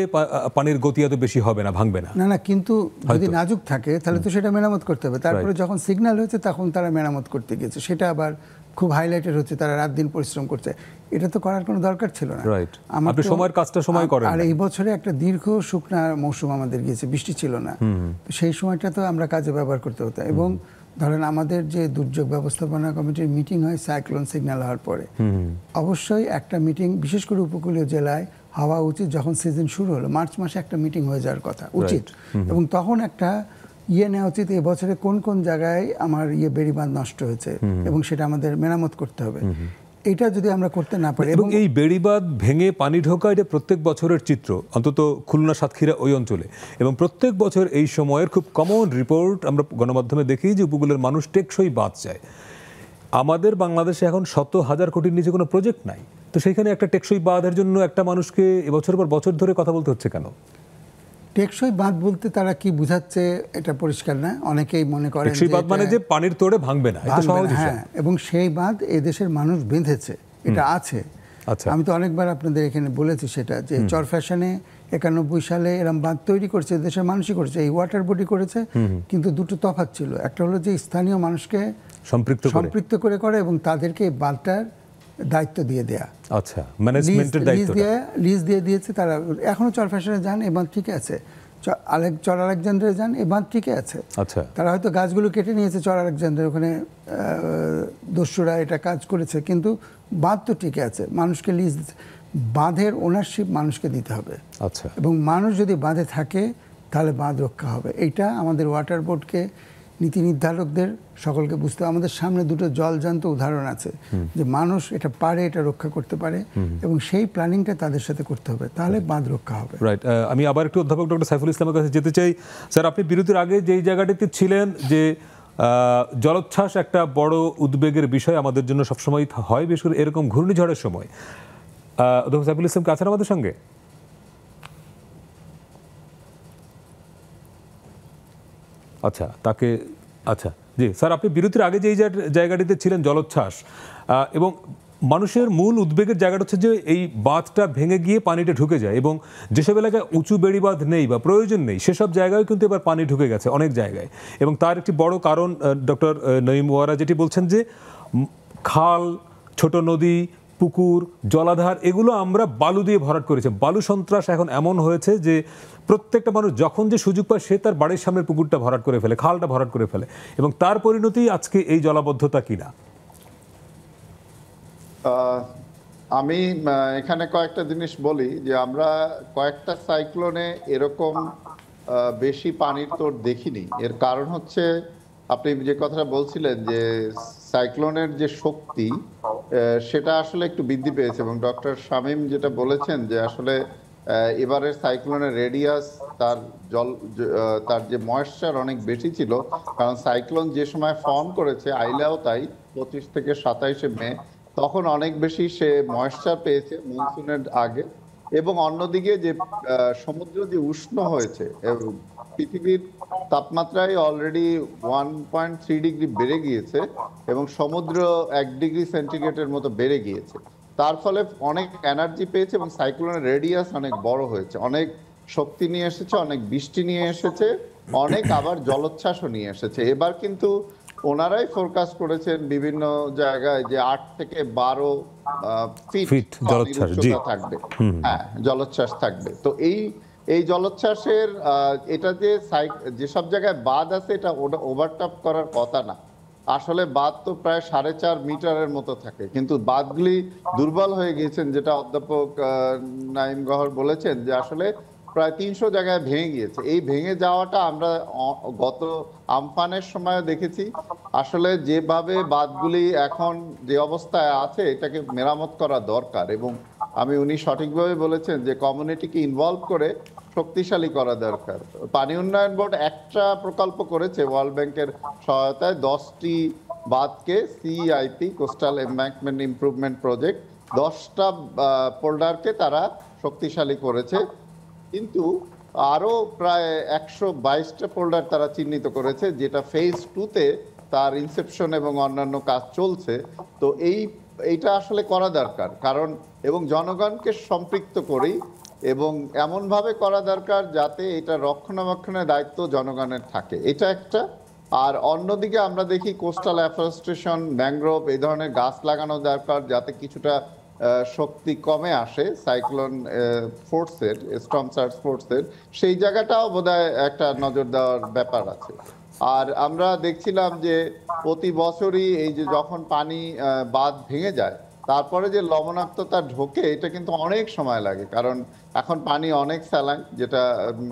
পানির গতি এত বেশি হবে না, ভাঙবে না। না, কিন্তু যদি নাজুক থাকে তাহলে তো সেটা মেরামত করতে হবে। তারপরে যখন সিগন্যাল হয়েছে তখন তারা মেরামত করতে গিয়েছে, সেটা আবার খুব হাইলাইটেড হচ্ছে, তারা রাত দিন পরিশ্রম করছে। এটা তো করার কোনো দরকার ছিল না। আপনি সময়ের কাজটা সময় করেন। আর এই বছরে একটা দীর্ঘ শুকনা মৌসুম আমাদের গিয়েছে, বৃষ্টি ছিল না, সেই সময়টা তো আমরা কাজে ব্যবহার করতে হতো। এবং ধরেন আমাদের যে দুর্যোগ ব্যবস্থাপনা কমিটির মিটিং হয় সাইক্লোন সিগন্যাল হওয়ার পরে, অবশ্যই একটা মিটিং বিশেষ করে উপকূলীয় জেলায় হওয়া উচিত। যখন সিজন শুরু হলো মার্চ মাসে একটা মিটিং হয়ে যাওয়ার কথা উচিত, এবং তখন একটা নেওয়া উচিত এবছরে কোন কোন জায়গায় আমার বেড়িবাঁধ নষ্ট হয়েছে এবং সেটা আমাদের মেরামত করতে হবে। এটা যদি আমরা করতে না পারি, এবং এই বেড়িবাঁধ ভেঙে পানি ঢোকা, এটা প্রত্যেক বছরের চিত্র, অন্তত খুলনা সাতক্ষীরা ওই অঞ্চলে। এবং প্রত্যেক বছর এই সময়ের খুব কমন রিপোর্ট আমরা গণমাধ্যমে দেখি যে উপকূলের মানুষ টেকসই বাঁধ চায়। আমাদের বাংলাদেশে এখন 100,000 কোটির নিচে কোনো প্রজেক্ট নাই, তো সেখানে একটা টেকসই বাঁধের জন্য একটা মানুষকে এবছর পর বছর ধরে কথা বলতে হচ্ছে কেন? টেকসই বাঁধ বলতে তারা কি বুঝাচ্ছে এটা পরিষ্কার না। অনেকেই মনে করেন টেকসই বাঁধ মানে যে পানির তোড়ে ভাঙবে না, এটা সহজ বিষয়। হ্যাঁ, এবং সেই বাঁধ এদেশের মানুষ বেঁধেছে, এটা আছে। আচ্ছা, আমি তো অনেকবার আপনাদের এখানে বলেছি সেটা, যে চর ফ্যাশনে 91 সালে এরকম বাঁধ তৈরি করেছে, দেশের মানুষই করেছে, এই ওয়াটার বোর্ডই করেছে। কিন্তু দুটো তফাৎ ছিল, একটা হলো যে স্থানীয় মানুষকে সম্পৃক্ত করে এবং তাদেরকে এই বাঁধটার দায়িত্ব দিয়ে দেয়া। আচ্ছা, ম্যানেজমেন্টের দায়িত্ব লিজ দিয়ে দিয়েছে তারা। এখনো চর ফ্যাশনে যান, এই বাঁধ ঠিক আছে। চর আলেকজান্ডারে যান, এই বাঁধ ঠিক আছে। আচ্ছা, তারা হয়তো গাছগুলো কেটে নিয়েছে চর আলেকজান্ডার, ওখানে দস্যুরা এটা কাজ করেছে, কিন্তু বাঁধ তো ঠিক আছে, মানুষকে লিজ দিতে। বাঁধের ওনারশিপ মানুষকে দিতে হবে। আচ্ছা, এবং মানুষ যদি বাঁধে থাকে তাহলে বাঁধ রক্ষা হবে। এইটা আমাদের ওয়াটার বোর্ডকে, নীতি নির্ধারকদের সকলকে বুঝতে হবে। আমাদের সামনে দুটো জলজান্ত উদাহরণ আছে যে মানুষ এটা পারে, এটা রক্ষা করতে পারে, এবং সেই প্ল্যানিংটা তাদের সাথে করতে হবে, তাহলে বাঁধ রক্ষা হবে। রাইট। আমি আবার একটু অধ্যাপক ডক্টর সাইফুল ইসলামের কাছে যেতে চাই। স্যার, আপনি বিরতির আগে যেই জায়গাটিতে ছিলেন, যে জলোচ্ছ্বাস একটা বড় উদ্বেগের বিষয় আমাদের জন্য সবসময় হয়, বিশেষ করে এরকম ঘূর্ণিঝড়ের সময়। অধ্যাপক সাইফুল ইসলাম আছেন আমাদের সঙ্গে? আচ্ছা, তাকে আচ্ছা জি স্যার, আপনি বিরতির আগে যেই জায়গাটিতে ছিলেন জলোচ্ছ্বাস, এবং মানুষের মূল উদ্বেগের জায়গাটা হচ্ছে যে এই বাঁধটা ভেঙে গিয়ে পানিটা ঢুকে যায়, এবং যেসব এলাকায় উঁচু বেড়িবাঁধ নেই বা প্রয়োজন নেই সেসব জায়গায় কিন্তু এবার পানি ঢুকে গেছে অনেক জায়গায়। এবং তার একটি বড় কারণ ডক্টর নঈম ওয়ারা যেটি বলছেন, যে খাল, ছোট নদী, পুকুর, জলাধার, এগুলো আমরা বালু দিয়ে ভরাট করেছি। বালু সন্ত্রাস এখন এমন হয়েছে যে প্রত্যেকটা মানুষ যখন যে সুযোগ পায় সে তার বাড়ির সামনের পুকুরটা ভরাট করে ফেলে, খালটা ভরাট করে ফেলে, এবং তার পরিণতি আজকে এই জলাবদ্ধতা কিনা। আমি এখানে কয়েকটা জিনিস বলি, যে আমরা কয়েকটা সাইক্লোনে এরকম বেশি পানির তোড় দেখিনি। এর কারণ হচ্ছে আপনি যে কথাটা বলছিলেন যে সাইক্লোনের যে শক্তি সেটা আসলে একটু বৃদ্ধি পেয়েছে, এবং ডক্টর শামীম যেটা বলেছেন যে আসলে এবারের সাইক্লোনের রেডিয়াস, তার যে ময়েশ্চার অনেক বেশি ছিল, কারণ সাইক্লোন যে সময় ফর্ম করেছে, আইলাও তাই 25 থেকে 27 মে, তখন অনেক বেশি সে ময়েশ্চার পেয়েছে মনসুনের আগে। এবং অন্যদিকে যে সমুদ্র যে উষ্ণ হয়েছে, পৃথিবীর তাপমাত্রায় অলরেডি 1.3 ডিগ্রি বেড়ে গিয়েছে, এবং সমুদ্র 1 ডিগ্রি সেন্টিগ্রেডের মতো বেড়ে গিয়েছে। তার ফলে অনেক এনার্জি পেয়েছে, এবং সাইক্লোনের রেডিয়াস অনেক বড় হয়েছে, অনেক শক্তি নিয়ে এসেছে, অনেক বৃষ্টি নিয়ে এসেছে, অনেক আবার জলোচ্ছ্বাসও নিয়ে এসেছে। এবার কিন্তু ওনারাই ফোরকাস্ট করেছেন বিভিন্ন জায়গায় যে 8 থেকে 12 ফিট ফিট জলোচ্ছ্বাস, জি। উচ্চতা থাকবে, হ্যাঁ জলোচ্ছ্বাস থাকবে। তো এই জলোচ্ছ্বাসের এটা যেসব জায়গায় বাঁধ আছে এটা ওভারটপ করার কথা না। আসলে বাঁধ তো প্রায় 4.5 মিটারের মতো থাকে, কিন্তু বাঁধগুলি দুর্বল হয়ে গিয়েছেন, যেটা অধ্যাপক নাঈম গহর বলেছেন যে আসলে প্রায় 300 জায়গায় ভেঙে গিয়েছে। এই ভেঙে যাওয়াটা আমরা গত আমফানের সময় দেখেছি। আসলে যেভাবে বাঁধগুলি এখন যে অবস্থায় আছে এটাকে মেরামত করা দরকার, এবং উনি সঠিকভাবে বলেছেন যে কমিউনিটিকে ইনভলভ করে শক্তিশালী করা দরকার। পানি উন্নয়ন বোর্ড একটা প্রকল্প করেছে ওয়ার্ল্ড ব্যাংকের সহায়তায়, 10টি বাঁধকে সিআইপি কোস্টাল এম্বাঙ্কমেন্ট ইমপ্রুভমেন্ট প্রজেক্ট 10টা পোল্ডারকে তারা শক্তিশালী করেছে, কিন্তু আরো প্রায় 122টা পোল্ডার তারা চিহ্নিত করেছে, যেটা ফেজ 2-তে তার ইনসেপশন এবং অন্যান্য কাজ চলছে। তো এইটা আসলে করা দরকার, কারণ এবং জনগণকে সম্পৃক্ত করেই এবং এমনভাবে করা দরকার যাতে এটা রক্ষণাবেক্ষণের দায়িত্ব জনগণের থাকে, এটা একটা। আর অন্যদিকে আমরা দেখি কোস্টাল অ্যাফরেস্টেশন, ম্যানগ্রোভ, এই ধরনের গাছ লাগানো দরকার যাতে কিছুটা শক্তি কমে আসে সাইক্লোন ফোর্সের, স্টর্ম সার্জ ফোর্সের, সেই জায়গাটাও বোধহয় একটা নজর দেওয়ার ব্যাপার আছে। আর আমরা দেখছিলাম যে প্রতি বছরই এই যে যখন পানি বাঁধ ভেঙে যায় তারপরে যে লবণাক্ততা ঢোকে, এটা কিন্তু অনেক সময় লাগে, কারণ এখন পানি অনেক স্যালাইন, যেটা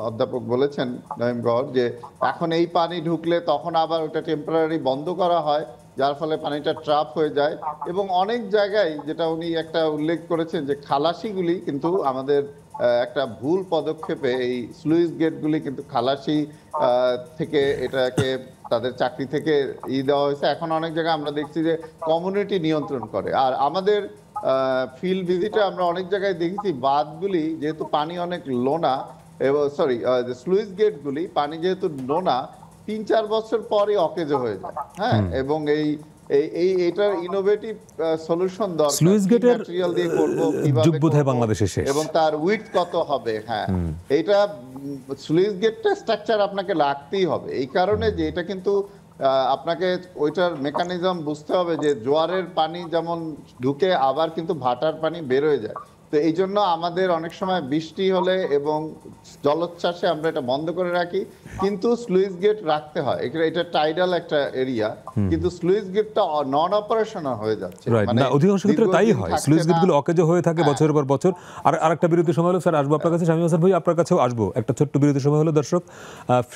অধ্যাপক বলেছেন নঈম গহর, যে এখন এই পানি ঢুকলে তখন আবার ওটা টেম্পোরারি বন্ধ করা হয়, যার ফলে পানিটা ট্রাপ হয়ে যায়। এবং অনেক জায়গায় যেটা উনি একটা উল্লেখ করেছেন যে খালাসিগুলি কিন্তু আমাদের একটা ভুল পদক্ষেপে এই স্লুইস গেটগুলি কিন্তু খালাসি থেকে এটাকে তাদের চাকরি থেকে দেওয়া হয়েছে। এখন অনেক জায়গায় আমরা দেখছি যে কমিউনিটি নিয়ন্ত্রণ করে। আর আমাদের ফিল্ড ভিজিটে আমরা অনেক জায়গায় দেখেছি বাঁধগুলি যেহেতু পানি অনেক লোনা, এবং স্লুইস গেটগুলি পানি যেহেতু নোনা 3-4 বছর পরই অকেজো হয়ে যায়, হ্যাঁ। এবং এইটার ইনোভেটিভ সলিউশন দরকার, স্লুইস গেটের ম্যাটেরিয়াল দিয়ে করব, কিভাবে যুগ বোধহয় বাংলাদেশে শেষ, এবং তার উইডথ কত হবে, হ্যাঁ। এইটা স্লুইস গেটটা স্ট্রাকচার আপনাকে রাখতেই হবে, এই কারণে যে এটা কিন্তু আপনাকে ওইটার মেকানিজম বুঝতে হবে যে জোয়ারের পানি যেমন ঢুকে আবার কিন্তু ভাটার পানি বের হয়ে যায়। তো এই জন্য আমাদের অনেক সময় বৃষ্টি হলে এবং জলোচ্ছ্বাসে আমরা এটা বন্ধ করে রাখি, কিন্তু স্লুইস গেট রাখতে হয়। এটা টাইডাল একটা এরিয়া, কিন্তু স্লুইস গেটটা নন অপারেশনাল হয়ে যাচ্ছে, মানে অধিকাংশ ক্ষেত্রে তাই হয়, স্লুইস গেটগুলো অকেজো হয়ে থাকে বছরের পর বছর। আর আরেকটা বিরতির সময় হলো, স্যার আসবো আপনার কাছে, শামীম হাসান ভাই আপনার কাছেও আসবো, একটা ছোট্ট বিরতির সময় হলো। দর্শক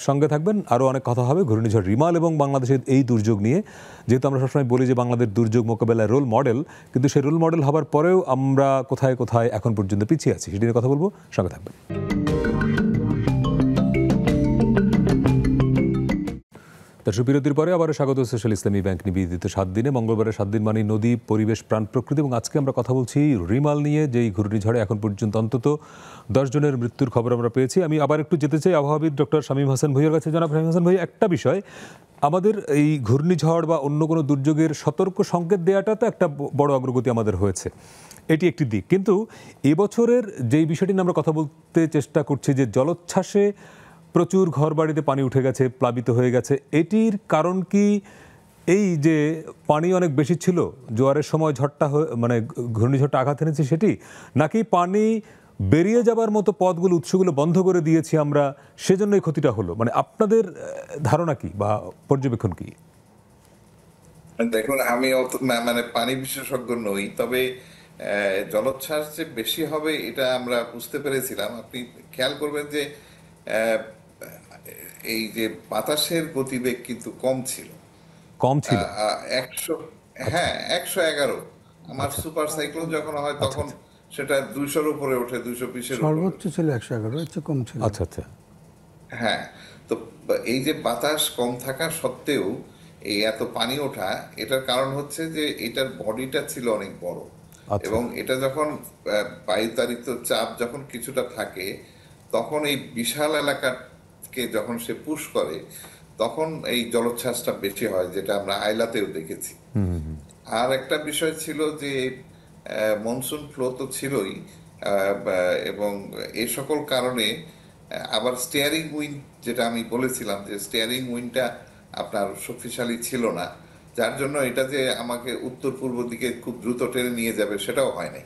সঙ্গে থাকবেন, আরো অনেক কথা হবে ঘূর্ণিঝড় রিমাল এবং বাংলাদেশের এই দুর্যোগ নিয়ে। যেহেতু আমরা সবসময় বলি যে বাংলাদেশ দুর্যোগ মোকাবেলায় রোল মডেল, কিন্তু সেই রোল মডেল হবার পরেও আমরা কোথায় কোথায় এখন পর্যন্ত পিছিয়ে আছি সেটি নিয়ে কথা বলবো, সঙ্গে থাকবেন। দর্শক বিরতির পরে আবার স্বাগত সোশ্যাল ইসলামী ব্যাংক নিবেদিত 7 দিনে। মঙ্গলবারের 7 দিন মানে নদী, পরিবেশ, প্রাণ, প্রকৃতি, এবং আজকে আমরা কথা বলছি রিমাল নিয়ে, যেই ঘূর্ণিঝড়ে এখন পর্যন্ত অন্তত 10 জনের মৃত্যুর খবর আমরা পেয়েছি। আমি আবার একটু যেতে চাই আবহাওয়াবিদ ডক্টর শামীম হাসান ভাইয়ের কাছে। জনাব শামীম হাসান ভাই, একটা বিষয়, আমাদের এই ঘূর্ণিঝড় বা অন্য কোনো দুর্যোগের সতর্ক সংকেত দেওয়াটা তো একটা বড় অগ্রগতি আমাদের হয়েছে, এটি একটি দিক। কিন্তু এবছরের যেই বিষয়টি নিয়ে আমরা কথা বলতে চেষ্টা করছি, যে জলোচ্ছ্বাসে প্রচুর ঘর বাড়িতে পানি উঠে গেছে, প্লাবিত হয়ে গেছে, এটির কারণ কি এই যে পানি অনেক বেশি ছিল জোয়ারের সময়, ঝড়টা মানে ঘূর্ণিঝড়টা আঘাত এনেছে সেটি, নাকি পানি বেরিয়ে যাবার মতো পথগুলো, উৎসগুলো বন্ধ করে দিয়েছি আমরা, সেজন্যই ক্ষতিটা হলো? মানে আপনাদের ধারণা কি বা পর্যবেক্ষণ কি? দেখুন, আমি মানে পানি বিশেষজ্ঞ নই, তবে জলোচ্ছ্বাস যে বেশি হবে এটা আমরা বুঝতে পেরেছিলাম। আপনি খেয়াল করবেন যে এই যে বাতাসের গতিবেগ কিন্তু কম ছিল, 100, হ্যাঁ 111। আমার সুপার সাইক্লোন যখন হয় তখন সেটা 200-র উপরে ওঠে, 220-এর সর্বোচ্চ ছিল 111, এর চেয়ে কম ছিল। আচ্ছা আচ্ছা, হ্যাঁ। তো এই যে বাতাস কম থাকা সত্ত্বেও এই এত পানি ওঠা, এটার কারণ হচ্ছে যে এটার বডিটা ছিল অনেক বড়, এবং এটা যখন বায়ুতাড়িত চাপ যখন কিছুটা থাকে, তখন এই বিশাল এলাকাকে যখন সে পুশ করে, তখন এই জলোচ্ছ্বাসটা বেশি হয়, যেটা আমরা আইলাতেও দেখেছি। আর একটা বিষয় ছিল যে মনসুন ফ্লো তো ছিলই, এবং এই সকল কারণে আবার স্টিয়ারিং উইন্ড, যেটা আমি বলেছিলাম যে স্টিয়ারিং উইন্ডটা আপনার শক্তিশালী ছিল না, যার জন্য এটা যে আমাকে উত্তর পূর্ব দিকে খুব দ্রুত টেনে নিয়ে যাবে সেটাও হয় নাই।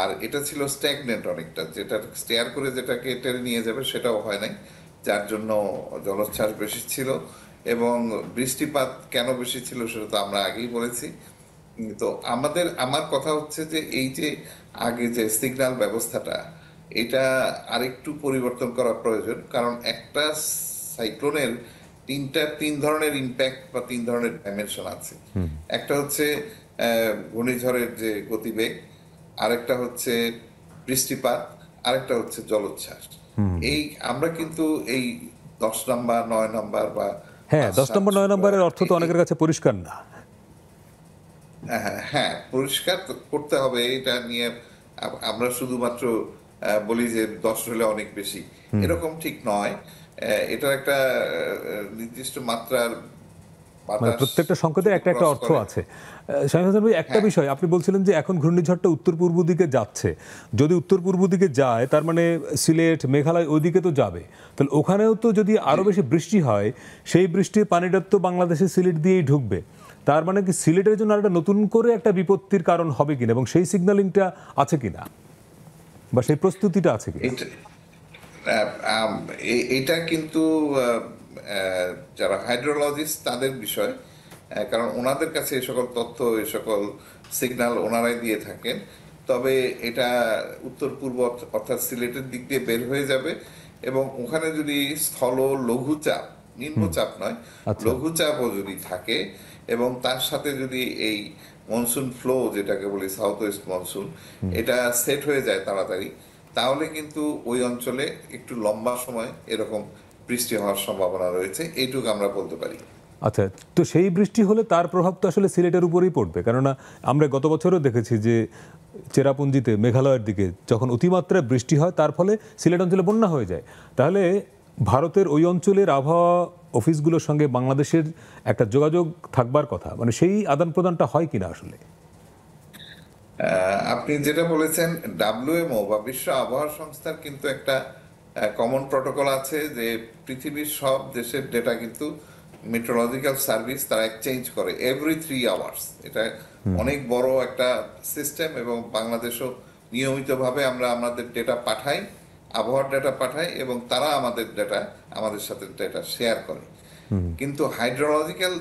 আর এটা ছিল স্ট্যাগনেন্ট অনেকটা, যেটা স্টেয়ার করে যেটাকে টেনে নিয়ে যাবে সেটাও হয় নাই, যার জন্য জলোচ্ছ্বাস বেশি ছিল। এবং বৃষ্টিপাত কেন বেশি ছিল সেটা তো আমরা আগেই বলেছি। তো আমার কথা হচ্ছে যে এই যে আগে যে সিগন্যাল ব্যবস্থাটা, এটা আরেকটু পরিবর্তন করা প্রয়োজন। কারণ একটা সাইক্লোনের তিন ধরনের ইম্প্যাক্ট বা তিন ধরনের ডাইমেনশন আছে। একটা হচ্ছে ঘূর্ণিঝড়ের যে গতিবেগ, আরেকটা হচ্ছে বৃষ্টিপাত, আরেকটা হচ্ছে জলোচ্ছ্বাস। এই আমরা কিন্তু এই 10 নম্বর 9 নম্বর বা হ্যাঁ, 5, 10 নম্বর 9 নম্বরের অর্থ তো অনেকের কাছে পরিষ্কার না। হ্যাঁ, পরিষ্কার তো করতে হবে। এটা নিয়ে আমরা শুধুমাত্র বলি যে 10 হলে অনেক বেশি, এরকম ঠিক নয়। এটার একটা নির্দিষ্ট মাত্রার মানে বাতাস প্রত্যেকটা সংকেতের একটা একটা ক্রস অর্থ করে। আছে। শামীম হাসান ভাই, একটা বিষয় আপনি বলছিলেন যে এখন ঘূর্ণিঝড়টা উত্তর পূর্ব দিকে যাচ্ছে। যদি উত্তর পূর্ব দিকে যায় তার মানে সিলেট, মেঘালয় ওইদিকে তো যাবে, তাহলে ওখানেও তো যদি আরো বেশি বৃষ্টি হয়, সেই বৃষ্টির পানিটা তো বাংলাদেশের সিলেট দিয়েই ঢুকবে। তার মানে কি সিলেটের জন্য একটা নতুন করে একটা বিপত্তির কারণ হবে কিনা, এবং সেই সিগন্যালিংটা আছে কিনা বা সেই প্রস্তুতিটা আছে কিনা? এটা কিন্তু যারা হাইড্রোলজিস্ট তাদের বিষয়, কারণ ওনাদের কাছে এই সকল তথ্য, এই সকল সিগন্যাল ওনারাই দিয়ে থাকেন। তবে এটা উত্তর পূর্ব অর্থাৎ সিলেটের দিক দিয়ে বের হয়ে যাবে, এবং ওখানে যদি স্থল লঘুচাপ, নিম্নচাপ নয়, লঘুচাপও যদি থাকে, এবং তার সাথে যদি এই মনসুন ফ্লো যেটাকে বলি সাউথ ওয়েস্ট মনসুন, এটা সেট হয়ে যায় তাড়াতাড়ি, তাহলে কিন্তু ওই অঞ্চলে একটু লম্বা সময় এরকম বৃষ্টি হওয়ার সম্ভাবনা রয়েছে, এইটুকু আমরা বলতে পারি। আচ্ছা, তো সেই বৃষ্টি হলে তার প্রভাব তো আসলে সিলেটের উপরেই পড়বে, কেননা আমরা গত বছরও দেখেছি যে চেরাপুঞ্জিতে, মেঘালয়ের দিকে যখন অতিমাত্রায় বৃষ্টি হয় তার ফলে সিলেট অঞ্চলে বন্যা হয়ে যায়। তাহলে ভারতের ওই অঞ্চলের আবহাওয়া অফিসগুলোর সঙ্গে বাংলাদেশের একটা যোগাযোগ থাকবার কথা, মানে সেই আদান প্রদানটা হয় কিনা আসলে? আপনি যেটা বলেছেন, ডাব্লিউএমও বা বিশ্ব আবহাওয়া সংস্থার কিন্তু একটা কমন প্রটোকল আছে যে পৃথিবীর সব দেশের ডেটা কিন্তু মেট্রোলজিক্যাল সার্ভিস তারা এক্সচেঞ্জ করে এভরি 3 আওয়ার্স। এটা অনেক বড় একটা সিস্টেম, এবং বাংলাদেশও নিয়মিতভাবে আমরা আমাদের ডেটা পাঠাই, আবহাওয়ার ডেটা পাঠাই, এবং তারা আমাদের সাথে ডেটা শেয়ার করে। কিন্তু হাইড্রোলজিক্যাল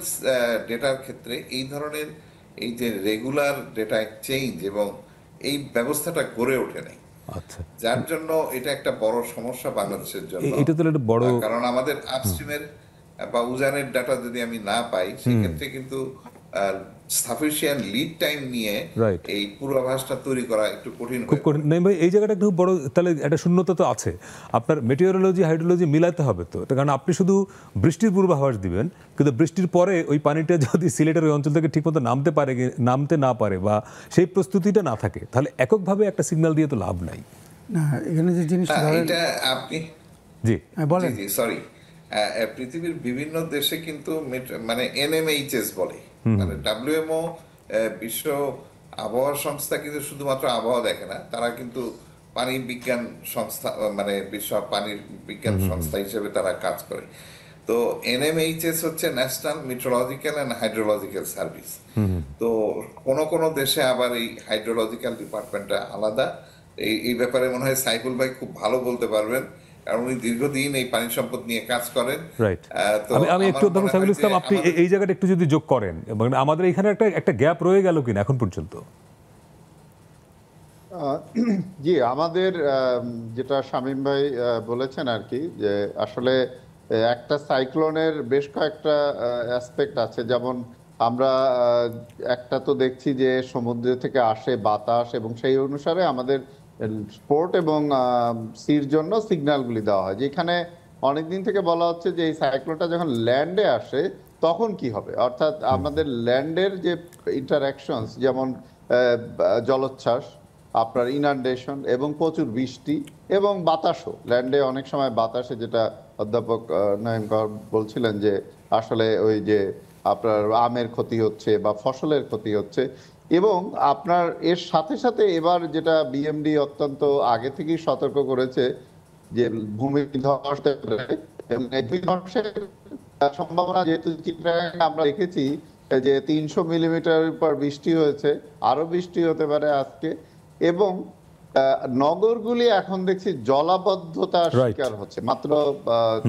ডেটার ক্ষেত্রে এই ধরনের এই যে রেগুলার ডেটা এক্সচেঞ্জ এবং এই ব্যবস্থাটা গড়ে ওঠে নাই। আচ্ছা, যার জন্য এটা একটা বড় সমস্যা বাংলাদেশের জন্য। এটা তো একটা বড়, কারণ আমাদের আপস্ট্রিমের বা উজানের ডাটা যদি আমি না পাই, সেক্ষেত্রে কিন্তু সাফিসিয়েন্ট লিড টাইম নিয়ে Right. এই পূর্বাভাসটা তৈরি করা একটু কঠিন খুব হয়ে কঠিন। ভাই, এই জায়গাটা একটু বড়, তাহলে একটা শূন্যতা তো আছে। আপনার মেটিওরোলজি, হাইড্রোলজি মিলাতে হবে তো, কারণ আপনি শুধু বৃষ্টির পূর্বাভাস দিবেন, কিন্তু বৃষ্টির পরে ওই পানিটা যদি সিলেটের ওই অঞ্চল থেকে ঠিকমতো নামতে না পারে বা সেই প্রস্তুতিটা না থাকে, তাহলে এককভাবে একটা সিগন্যাল দিয়ে তো লাভ নাই। না, এখানে যে জিনিসটা না, ধরেন, এটা আপনি জি, বলেন। জি সরি, পৃথিবীর বিভিন্ন দেশে কিন্তু মানে এনএমএইচএস বলে, মানে ডাব্লিউএমও বিশ্ব আবহাওয়া সংস্থা কিন্তু শুধুমাত্র আবহাওয়া দেখে না, তারা কিন্তু পানি বিজ্ঞান সংস্থা, মানে বিশ্ব পানির বিজ্ঞান সংস্থা হিসেবে তারা কাজ করে। তো এনএমএইচএস হচ্ছে national meteorological and hydrological service. তো কোন দেশে আবার এই হাইড্রোলজিক্যাল ডিপার্টমেন্টটা আলাদা। এই ব্যাপারে মনে হয় সাইফুল ভাই খুব ভালো বলতে পারবেন, কারণ উনি দীর্ঘদিন এই পানি সম্পদ নিয়ে কাজ করেন। রাইট। তো আমি একটু অধ্যাপক সাইফুল ইসলাম, আপনি এই জায়গাটা একটু যদি যোগ করেন, এবং আমাদের এখানে একটা গ্যাপ রয়ে গেল কিনা এখন পর্যন্ত? জি, আমাদের যেটা শামীম ভাই বলেছেন আর কি, যে আসলে একটা সাইক্লোনের বেশ কয়েকটা অ্যাসপেক্ট আছে। যেমন আমরা একটা তো দেখছি যে সমুদ্র থেকে আসে বাতাস, এবং সেই অনুসারে আমাদের পোর্ট এবং সির জন্য সিগন্যালগুলি দেওয়া হয়। যেখানে অনেকদিন থেকে বলা হচ্ছে যে এই সাইক্লোনটা যখন ল্যান্ডে আসে তখন কি হবে, অর্থাৎ আমাদের ল্যান্ডের যে ইন্টারঅ্যাকশনস, যেমন জলোচ্ছ্বাস, আপনার ইনান্ডেশন এবং প্রচুর বৃষ্টি এবং বাতাসও, ল্যান্ডে অনেক সময় বাতাসে, যেটা অধ্যাপক নয়ন কর বলছিলেন যে আসলে ওই যে আপনার আমের ক্ষতি হচ্ছে বা ফসলের ক্ষতি হচ্ছে। এবং আপনার এর সাথে সাথে এবার যেটা বিএমডি অত্যন্ত আগে থেকেই সতর্ক করেছে যে ভূমিধস এবং এই ভূমিধসের সম্ভাবনা, যেহেতু চিত্রাঙ্গে আমরা দেখেছি যে 300 মিলিমিটারের পর বৃষ্টি হয়েছে, আরো বৃষ্টি হতে পারে আজকে, এবং নগরগুলি এখন দেখছি জলাবদ্ধতার শিকার হচ্ছে। মাত্র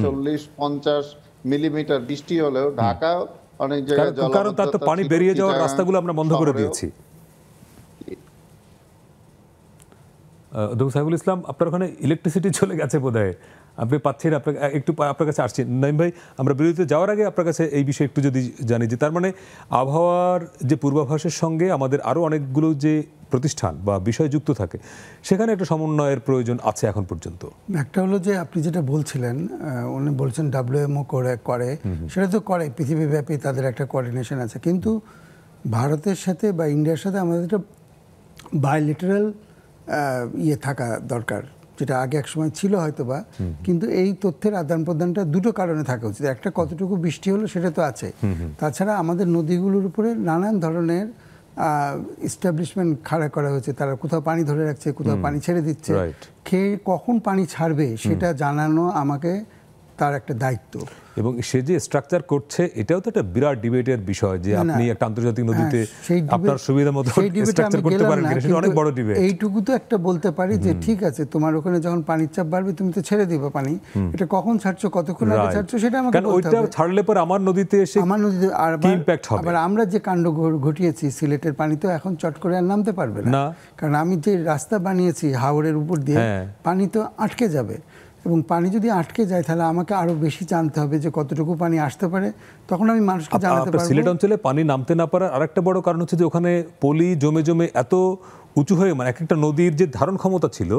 40-50 মিলিমিটার বৃষ্টি হলেও ঢাকাও অনেক জায়গায় জলাবদ্ধতা, কারণ তার তো পানি বেরিয়ে যাওয়ার রাস্তাগুলো আমরা বন্ধ করে দিয়েছি। সাইফুল ইসলাম, আপনার ওখানে ইলেকট্রিসিটি চলে গেছে বোধহয়, আপনি পাচ্ছেন, একটু আপনার কাছে আসছি। নাইম ভাই, আমরা বিরতিতে যাওয়ার আগে আপনার কাছে এই বিষয়ে একটু যদি জানি, যে তার মানে আবহাওয়ার যে পূর্বাভাসের সঙ্গে আমাদের আরও অনেকগুলো যে প্রতিষ্ঠান বা বিষয় যুক্ত থাকে, সেখানে একটা সমন্বয়ের প্রয়োজন আছে এখন পর্যন্ত। একটা হলো যে আপনি যেটা বলছিলেন, উনি বলছেন WMO করে, সেটা তো করে, পৃথিবীব্যাপী তাদের একটা কোঅর্ডিনেশন আছে, কিন্তু ভারতের সাথে বা ইন্ডিয়ার সাথে আমাদের একটা বায়োলিটারাল থাকা দরকার, যেটা আগে এক সময় ছিল হয়তো বা, কিন্তু এই তথ্যের আদান প্রদানটা দুটো কারণে থাকা উচিত। একটা, কতটুকু বৃষ্টি হলো সেটা তো আছে, তাছাড়া আমাদের নদীগুলোর উপরে নানান ধরনের এস্টাবলিশমেন্ট খাড়া করা হয়েছে, তারা কোথাও পানি ধরে রাখছে, কোথাও পানি ছেড়ে দিচ্ছে, খেয়ে কখন পানি ছাড়বে সেটা জানানো আমাকে তার একটা দায়িত্ব। এবং সে যে স্ট্রাকচার করছে, এটাও তো একটা বিরাট ডিবেটের বিষয়, যে আপনি একটা আন্তর্জাতিক নদীতে আপনার সুবিধা মতো স্ট্রাকচার করতে পারেন, সেটা অনেক বড় ডিবেট। এইটুকু তো একটা বলতে পারি যে ঠিক আছে, তোমার ওখানে যখন পানির চাপ বাড়বে তুমি তো ছেড়ে দিবে পানি, এটা কখন ছাড়ছো, কতক্ষণ আগে ছাড়ছো, সেটা আমাকে বলতে হবে। কারণ ওইটা ছাড়লে পরে আমার নদীতে এসে কি ইমপ্যাক্ট হবে। আবার আমরা যে কাণ্ড ঘটিয়েছি, সিলেটের পানি তো এখন চট করে আর নামতে পারবে না, কারণ আমি যে রাস্তা বানিয়েছি হাওরের উপর দিয়ে, পানি তো আটকে যাবে, এবং পানি যদি আটকে যায় তাহলে আমাকে আরো বেশি জানতে হবে যে কতটুকু পানি আসতে পারে, তখন আমি মানুষকে জানাতে পারবো। সিলেট অঞ্চলে পানি নামতে না পারার আরেকটা বড় কারণ হচ্ছে যে ওখানে পলি জমে জমে এত উঁচু হয়ে, মানে একটা নদীর যে ধারণ ক্ষমতা ছিল,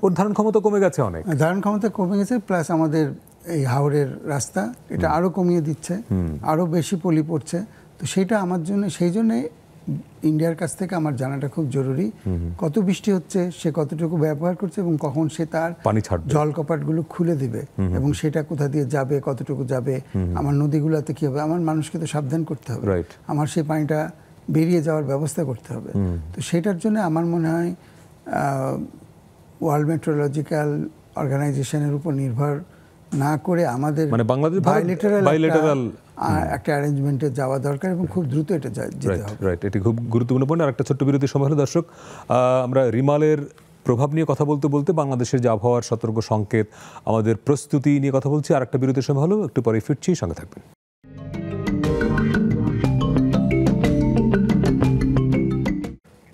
ওর ধারণ ক্ষমতা কমে গেছে, অনেক ধারণ ক্ষমতা কমে গেছে, প্লাস আমাদের এই হাওরের রাস্তা এটা আরো কমিয়ে দিচ্ছে, আরো বেশি পলি পড়ছে। তো সেটা আমার জন্য, সেই জন্যে ইন্ডিয়ার কাছ থেকে আমার জানাটা খুব জরুরি, কত বৃষ্টি হচ্ছে, সে কতটুকু ব্যবহার করছে, এবং কখন সে তার জল কপাটগুলো খুলে দিবে, এবং সেটা কোথা দিয়ে যাবে, কতটুকু যাবে, আমার নদীগুলোতে কি হবে, আমার মানুষকে তো সাবধান করতে হবে, আমার সেই পানিটা বেরিয়ে যাওয়ার ব্যবস্থা করতে হবে। তো সেটার জন্য আমার মনে হয় ওয়ার্ল্ড মেট্রোলজিক্যাল অর্গানাইজেশনের উপর নির্ভর না করে আমাদের মানে বাংলাদেশ বাইলেটারাল একটা অ্যারেঞ্জমেন্টে যাওয়া দরকার, এবং খুব দ্রুত এটা যেতে হবে। রাইট, এটি খুব গুরুত্বপূর্ণ পয়েন্ট। আর একটা ছোট্ট বিরতির সময় হলো দর্শক, আমরা রিমালের প্রভাব নিয়ে কথা বলতে বলতে বাংলাদেশের যে আবহাওয়ার সতর্ক সংকেত, আমাদের প্রস্তুতি নিয়ে কথা বলছি। আর একটা বিরতির সময় হলো, একটু পরে ফিরছি, সঙ্গে থাকবেন।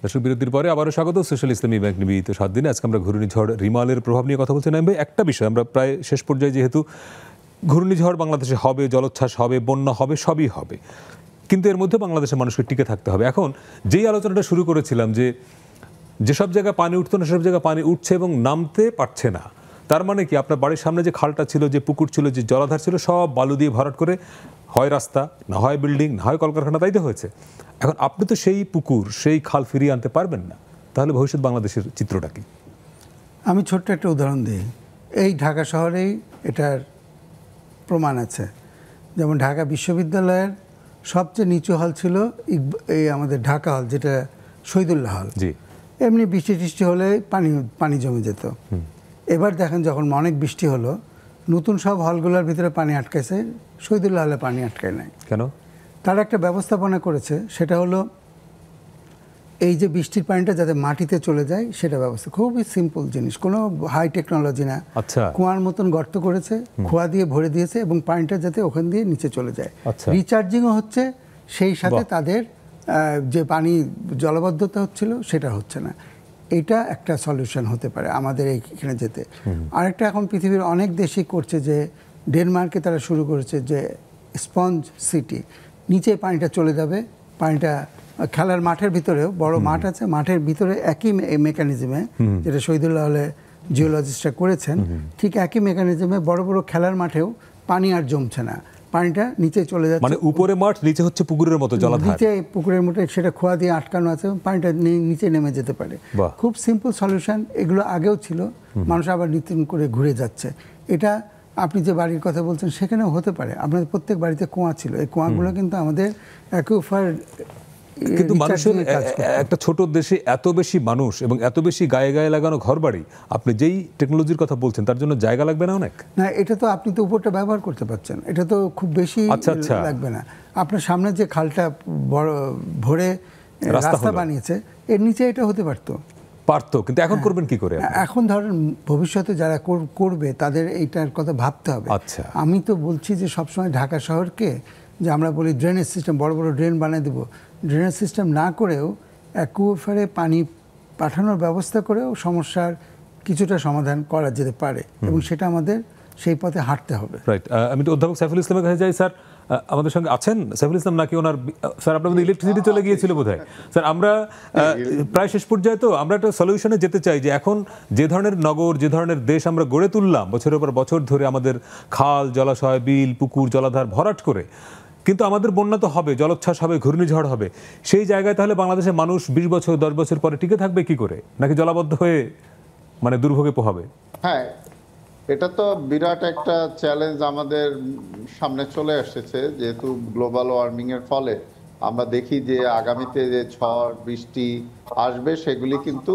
দর্শক, বিরতির পরে আবারও স্বাগত সোশ্যাল ইসলামী ব্যাংক নিবেদিত 7 দিনে। আজকে আমরা ঘূর্ণিঝড় রিমালের প্রভাব নিয়ে কথা বলছি। নাইম ভাই, একটা বিষয়, আমরা প্রায় শেষ পর্যায়ে, যেহেতু ঘূর্ণিঝড় বাংলাদেশে হবে, জলোচ্ছ্বাস হবে, বন্যা হবে, সবই হবে, কিন্তু এর মধ্যে বাংলাদেশের মানুষকে টিকে থাকতে হবে। এখন যেই আলোচনাটা শুরু করেছিলাম, যে যেসব জায়গায় পানি উঠতো না সেসব জায়গায় পানি উঠছে এবং নামতে পারছে না, তার মানে কি আপনার বাড়ির সামনে যে খালটা ছিল, যে পুকুর ছিল, যে জলাধার ছিল, সব বালু দিয়ে ভরাট করে হয় রাস্তা, না হয় বিল্ডিং, না হয় কলকারখানা, তাই তো হয়েছে। এখন আপনি তো সেই পুকুর, সেই খাল ফিরিয়ে আনতে পারবেন না, তাহলে ভবিষ্যৎ বাংলাদেশের চিত্রটা কি? আমি ছোট্ট একটা উদাহরণ দিই, এই ঢাকা শহরেই এটার প্রমাণ আছে। যেমন ঢাকা বিশ্ববিদ্যালয়ের সবচেয়ে নিচু হল ছিল এই আমাদের ঢাকা হল, যেটা শহীদুল্লাহ হল। এমনি বৃষ্টি টিষ্টি হলে পানি জমে যেত। এবার দেখেন, যখন অনেক বৃষ্টি হলো, নতুন সব হলগুলোর ভিতরে পানি আটকাইছে, শহীদুল্লাহ হলে পানি আটকায় নাই। কেন? তারা একটা ব্যবস্থাপনা করেছে, সেটা হলো এই যে বৃষ্টির পানিটা যাতে মাটিতে চলে যায় সেটা ব্যবস্থা। খুবই সিম্পল জিনিস, কোনো হাই টেকনোলজি না। কুয়ার মতন গর্ত করেছে, খোয়া দিয়ে ভরে দিয়েছে, এবং পানিটা যাতে ওখান দিয়ে নিচে চলে যায়। রিচার্জিংও হচ্ছে, সেই সাথে তাদের যে পানি জলবদ্ধতা হচ্ছিল সেটা হচ্ছে না। এটা একটা সলিউশন হতে পারে আমাদের এইখানে যেতে। আরেকটা এখন পৃথিবীর অনেক দেশই করছে, যে ডেনমার্কে তারা শুরু করেছে যে স্পঞ্জ সিটি, নিচে পানিটা চলে যাবে, পানিটা খেলার মাঠের ভিতরেও, বড় মাঠ আছে, মাঠের ভিতরে একই মেকানিজমে, যেটা শহীদুল্লাহ হলে জিওলজিস্টরা করেছেন, ঠিক একই মেকানিজমে বড় বড় খেলার মাঠেও পানি আর জমছে না, পানিটা নিচে চলে যাচ্ছে। মানে উপরে মাঠ, নিচে হচ্ছে পুকুরের মতো জলাধার, নিচে পুকুরের মতো, সেটা খোয়া দিয়ে আটকানো আছে, পানিটা নিচে নেমে যেতে পারে। খুব সিম্পল সলিউশন, এগুলো আগেও ছিল, মানুষ আবার নতুন করে ঘুরে যাচ্ছে। এটা আপনি যে বাড়ির কথা বলছেন সেখানেও হতে পারে। আপনাদের প্রত্যেক বাড়িতে কুয়া ছিল, এই কুয়াগুলো কিন্তু আমাদের অ্যাকুইফার কিন্তু recharge মানুষের নিয়ে কাজ করতে হবে। একটা ছোট দেশে এত বেশি মানুষ এবং এত বেশি গায়ে গায়ে লাগানো ঘরবাড়ি, আপনি যেই টেকনোলজির কথা বলছেন তার জন্য জায়গা লাগবে না অনেক? না, এটা তো আপনি তো উপরটা ব্যবহার করতে পারছেন, এটা তো খুব বেশি আচ্ছা, আচ্ছা। লাগবে না। আপনার সামনে যে খালটা বড় ভরে রাস্তা হলো। বানিয়েছে, এর নিচে এটা হতে পারতো। পারতো, কিন্তু এখন করবেন কি করে আপনি? এখন ধরেন ভবিষ্যতে যারা করবে তাদের এইটার কথা ভাবতে হবে। আচ্ছা। আমি তো বলছি যে সবসময় ঢাকা শহরকে যে আমরা বলি ড্রেনেজ সিস্টেম, বড় বড় ড্রেন বানিয়ে দেবো, ড্রেনেজ সিস্টেম না করেও অ্যাকুইফারে পানি পাঠানোর ব্যবস্থা করেও সমস্যার কিছুটা সমাধান করা যেতে পারে, এবং সেটা আমাদের সেই পথে হাঁটতে হবে। রাইট। আমি তো অধ্যাপক সাইফুল ইসলামের কাছে যাই। স্যার আমাদের সঙ্গে আছেন সাইফুল ইসলাম, নাকি ওনার স্যার আপনার মধ্যে ইলেকট্রিসিটি চলে গিয়েছিল বোধহয়? স্যার আমরা প্রায় শেষ পর্যায়ে, তো আমরা একটা সলিউশনে যেতে চাই যে এখন যে ধরনের নগর, যে ধরনের দেশ আমরা গড়ে তুললাম বছরের পর বছর ধরে, আমাদের খাল, জলাশয়, বিল, পুকুর, জলাধার ভরাট করে, কিন্তু আমাদের বন্যা তো হবে, জলোচ্ছ্বাস হবে, ঘূর্ণিঝড় হবে। সেই জায়গায় তাহলে বাংলাদেশের মানুষ 20 বছর 10 বছর পরে টিকে থাকবে কি করে? নাকি জলাবদ্ধ হয়ে মানে দুর্ভোগে পোহাবে? হ্যাঁ, এটা তো বিরাট একটা চ্যালেঞ্জ আমাদের সামনে চলে এসেছে, যেহেতু গ্লোবাল ওয়ার্মিং এর ফলে আমরা দেখি যে আগামীতে যে ঝড় বৃষ্টি আসবে সেগুলি কিন্তু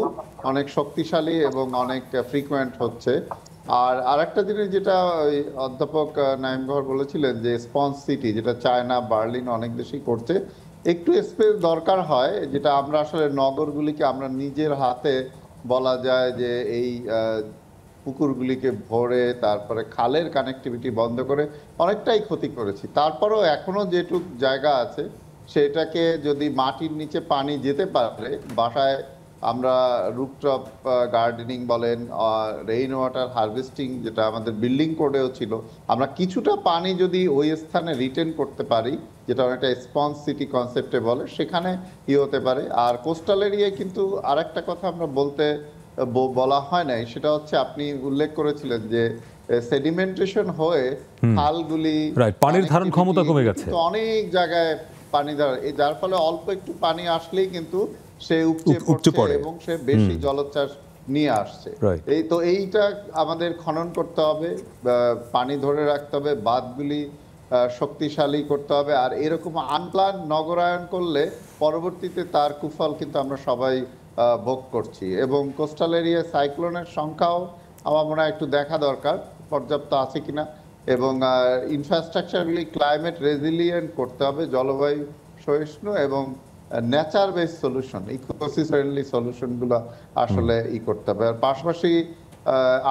অনেক শক্তিশালী এবং অনেক ফ্রিকোয়েন্ট হচ্ছে। আর আরেকটা জিনিস যেটা ওই অধ্যাপক নাঈম গওহর বলেছিলেন যে স্পঞ্জ সিটি, যেটা চায়না, বার্লিন অনেক দেশেই করছে, একটু স্পেস দরকার হয়, যেটা আমরা আসলে নগরগুলিকে আমরা নিজের হাতে বলা যায় যে এই পুকুরগুলিকে ভরে তারপরে খালের কানেক্টিভিটি বন্ধ করে অনেকটাই ক্ষতি করেছি। তারপরেও এখনো যেটুক জায়গা আছে সেটাকে যদি মাটির নিচে পানি যেতে পারে, বাসায় আমরা রুফটপ গার্ডেনিং বলেন, রেইন ওয়াটার হারভেস্টিং, যেটা আমাদের বিল্ডিং কোডেও ছিল, আমরা কিছুটা পানি যদি ওই স্থানে রিটেন করতে পারি, যেটা অনেকটা স্পঞ্জ সিটি কনসেপ্টে বলে, সেখানে হতে পারে। আর কোস্টাল এরিয়ায় কিন্তু আরেকটা কথা আমরা বলা হয় নাই, সেটা হচ্ছে আপনি উল্লেখ করেছিলেন যে সেডিমেন্টেশন হয়ে খালগুলি, পানির ধারণ ক্ষমতা কমে গেছে, তো অনেক জায়গায় পানি যার ফলে অল্প একটু পানি আসলেই কিন্তু সে উপচে পড়ে এবং সে বেশি জলোচ্ছ্বাস নিয়ে আসছে। এইটা আমাদের খনন করতে হবে, পানি ধরে রাখতে হবে, বাঁধগুলি শক্তিশালী করতে হবে। আর এরকম আনপ্লান নগরায়ন করলে পরবর্তীতে তার কুফল কিন্তু আমরা সবাই ভোগ করছি। এবং কোস্টাল এরিয়া সাইক্লোনের সংখ্যাও আমার মনে হয় একটু দেখা দরকার পর্যাপ্ত আছে কিনা, এবং ইনফ্রাস্ট্রাকচারগুলি ক্লাইমেট রেজিলিয়েন্ট করতে হবে, জলবায়ু সহিষ্ণু এবং nature base solution, ecosystem friendly সলিউশনগুলো আসলে করতে হবে। আর পাশাপাশি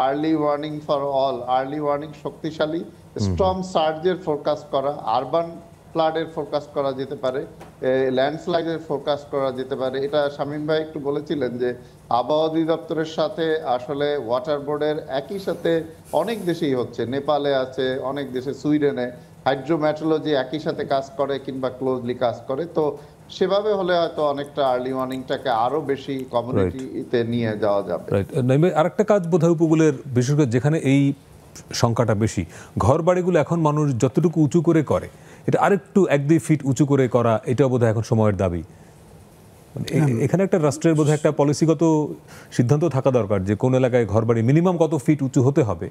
early warning for all, early warning শক্তিশালী, স্টর্ম সার্জের ফোরকাস্ট করা, আরবান ফ্লাডের ফোরকাস্ট করা যেতে পারে, ল্যান্ডস্লাইডের ফোরকাস্ট করা যেতে পারে। এটা শামীম ভাই একটু বলেছিলেন যে আবহাওয়া অধিদপ্তরের সাথে আসলে ওয়াটার বোর্ডের একই সাথে অনেক দেশেই হচ্ছে, নেপালে আছে, অনেক দেশে, সুইডেনে হাইড্রোমেট্রোলজি একই সাথে কাজ করে কিংবা ক্লোজলি কাজ করে। তো সেভাবে হলে হয়তো অনেকটা আর্লি ওয়ার্নিংটাকে আরো বেশি কমিউনিটিতে নিয়ে যাওয়া যাবে। আরেকটা কাজ বোধহয় উপকূলের, বিশেষ করে যেখানে এই সংখ্যাটা বেশি, ঘর বাড়িগুলো এখন মানুষ যতটুকু উঁচু করে করে, এটা আরেকটু 1-2 ফিট উঁচু করে করা, এটাও বোধহয় এখন সময়ের দাবি। এখানে একটা রাষ্ট্রের বোধহয় একটা পলিসিগত সিদ্ধান্ত থাকা দরকার যে কোন এলাকায় ঘর বাড়ি মিনিমাম কত ফিট উঁচু হতে হবে,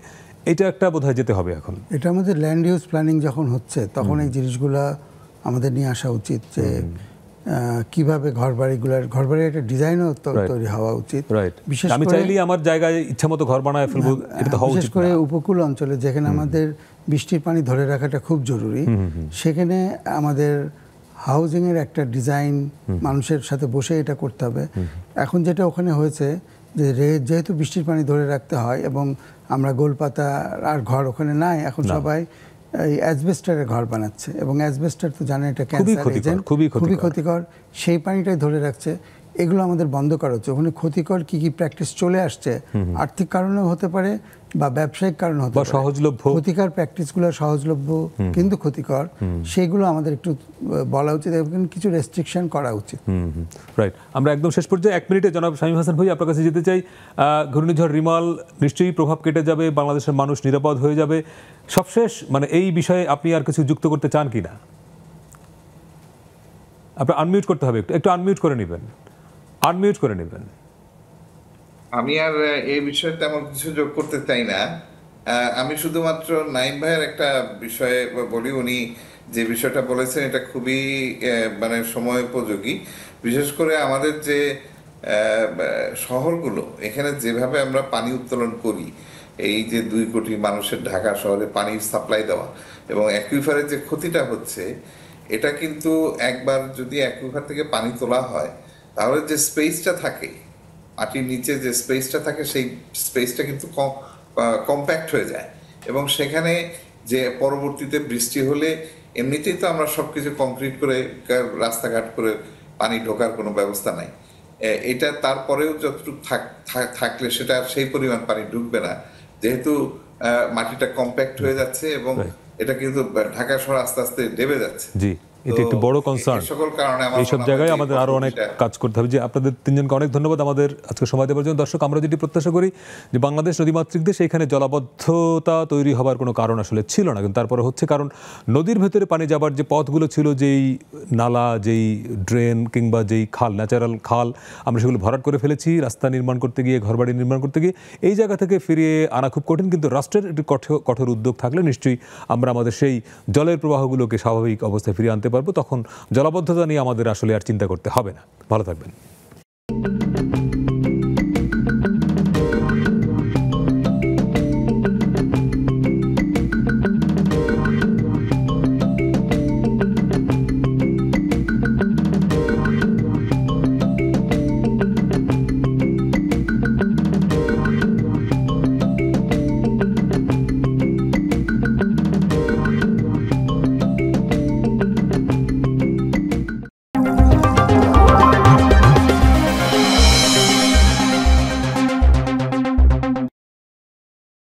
এটা একটা বোধহয় যেতে হবে এখন। এটা আমাদের ল্যান্ড ইউজ প্ল্যানিং যখন হচ্ছে তখন এই জিনিসগুলা আমাদের নিয়ে আসা উচিত, যে কিভাবে ঘরবাড়ির একটা ডিজাইনও তৈরি হওয়া উচিত। বিশেষ করে আমি চাইলেই আমার জায়গায় ইচ্ছামতো ঘর বানায় ফেলবো, এটা তো হওয়া উচিত। বিশেষ করে উপকূল অঞ্চলে যেখানে আমাদের বৃষ্টির পানি ধরে রাখাটা খুব জরুরি, সেখানে আমাদের হাউজিং এর একটা ডিজাইন মানুষের সাথে বসে এটা করতে হবে। এখন যেটা ওখানে হয়েছে যে যেহেতু বৃষ্টির পানি ধরে রাখতে হয় এবং আমরা গোলপাতা আর ঘর ওখানে নাই, এখন সবাই এই অ্যাসবেস্টারের ঘর বানাচ্ছে, এবং অ্যাসবেস্টার তো জানেন এটা ক্যান্সার এজেন্ট, খুবই ক্ষতিকর, সেই পানিটাই ধরে রাখছে। এগুলো আমাদের বন্ধ করা হচ্ছে। ওখানে ক্ষতিকর কি কি প্র্যাকটিস চলে আসছে, আর্থিক কারণেও হতে পারে বা ব্যবসায়িক কারণে হতে পারে, সহজলভ্য ক্ষতিকর প্র্যাকটিসগুলো সহজলভ্য কিন্তু ক্ষতিকর, সেগুলো আমাদের একটু বলা উচিত এবং কিছু রেস্ট্রিকশন করা উচিত। রাইট। আমরা একদম শেষ পর্যায়ে 1 মিনিটে জনাব শামীম হাসান ভাই আপনার কাছে যেতে চাই। ঘূর্ণিঝড় রিমাল নিশ্চয়ই প্রভাব কেটে যাবে, বাংলাদেশের মানুষ নিরাপদ হয়ে যাবে। সবশেষ মানে এই বিষয়ে আপনি আর কিছু যুক্ত করতে চান কিনা? আপনার আনমিউট করতে হবে, একটু আনমিউট করে নেবেন, আনমিউট করে নেবেন। আমি আর এই বিষয়ে তেমন কিছু যোগ করতে চাই না। আমি শুধুমাত্র নাঈম ভাইয়ের একটা বিষয়ে বলি, উনি যে বিষয়টা বলেছেন এটা খুবই মানে সময়োপযোগী। বিশেষ করে আমাদের যে শহরগুলো, এখানে যেভাবে আমরা পানি উত্তোলন করি, এই যে 2 কোটি মানুষের ঢাকা শহরে পানির সাপ্লাই দেওয়া এবং অ্যাকুইফারের যে ক্ষতিটা হচ্ছে, এটা কিন্তু একবার যদি অ্যাকুইফার থেকে পানি তোলা হয় তাহলে যে স্পেসটা থাকে, মাটির নিচে যে স্পেসটা থাকে, সেই স্পেসটা কিন্তু কম্প্যাক্ট হয়ে যায় এবং সেখানে যে পরবর্তীতে বৃষ্টি হলে এমনিতেই তো আমরা সবকিছু কংক্রিট করে রাস্তাঘাট করে পানি ঢোকার কোনো ব্যবস্থা নাই। এটা তারপরেও যতটুকু থাকলে সেটা আর সেই পরিমাণ পানি ঢুকবে না, যেহেতু মাটিটা কম্প্যাক্ট হয়ে যাচ্ছে এবং এটা কিন্তু ঢাকা শহর আস্তে আস্তে ডেবে যাচ্ছে। জি, এটা একটি বড় কনসার্ন। এইসব জায়গায় আমাদের আরো অনেক কাজ করতে হবে। যে আপনাদের তিনজনকে অনেক ধন্যবাদ আমাদের আজকে সময় দেওয়ার জন্য। দর্শক, আমরা যেটি প্রত্যাশা করি যে বাংলাদেশ নদীমাতৃক দেশ, এখানে জলাবদ্ধতা তৈরি হবার কোনো কারণ আসলে ছিল না, কিন্তু তারপরে হচ্ছে কারণ নদীর ভেতরে পানি যাবার যে পথগুলো ছিল, যেই নালা, যেই ড্রেন কিংবা যেই খাল, ন্যাচারাল খাল, আমরা সেগুলো ভরাট করে ফেলেছি রাস্তা নির্মাণ করতে গিয়ে, ঘরবাড়ি নির্মাণ করতে গিয়ে। এই জায়গা থেকে ফিরিয়ে আনা খুব কঠিন, কিন্তু রাষ্ট্রের একটি কঠোর উদ্যোগ থাকলে নিশ্চয়ই আমরা আমাদের সেই জলের প্রবাহগুলোকে স্বাভাবিক অবস্থায় ফিরিয়ে আনতে পারবো। তখন জলাবদ্ধতা নিয়ে আমাদের আসলে আর চিন্তা করতে হবে না। ভালো থাকবেন।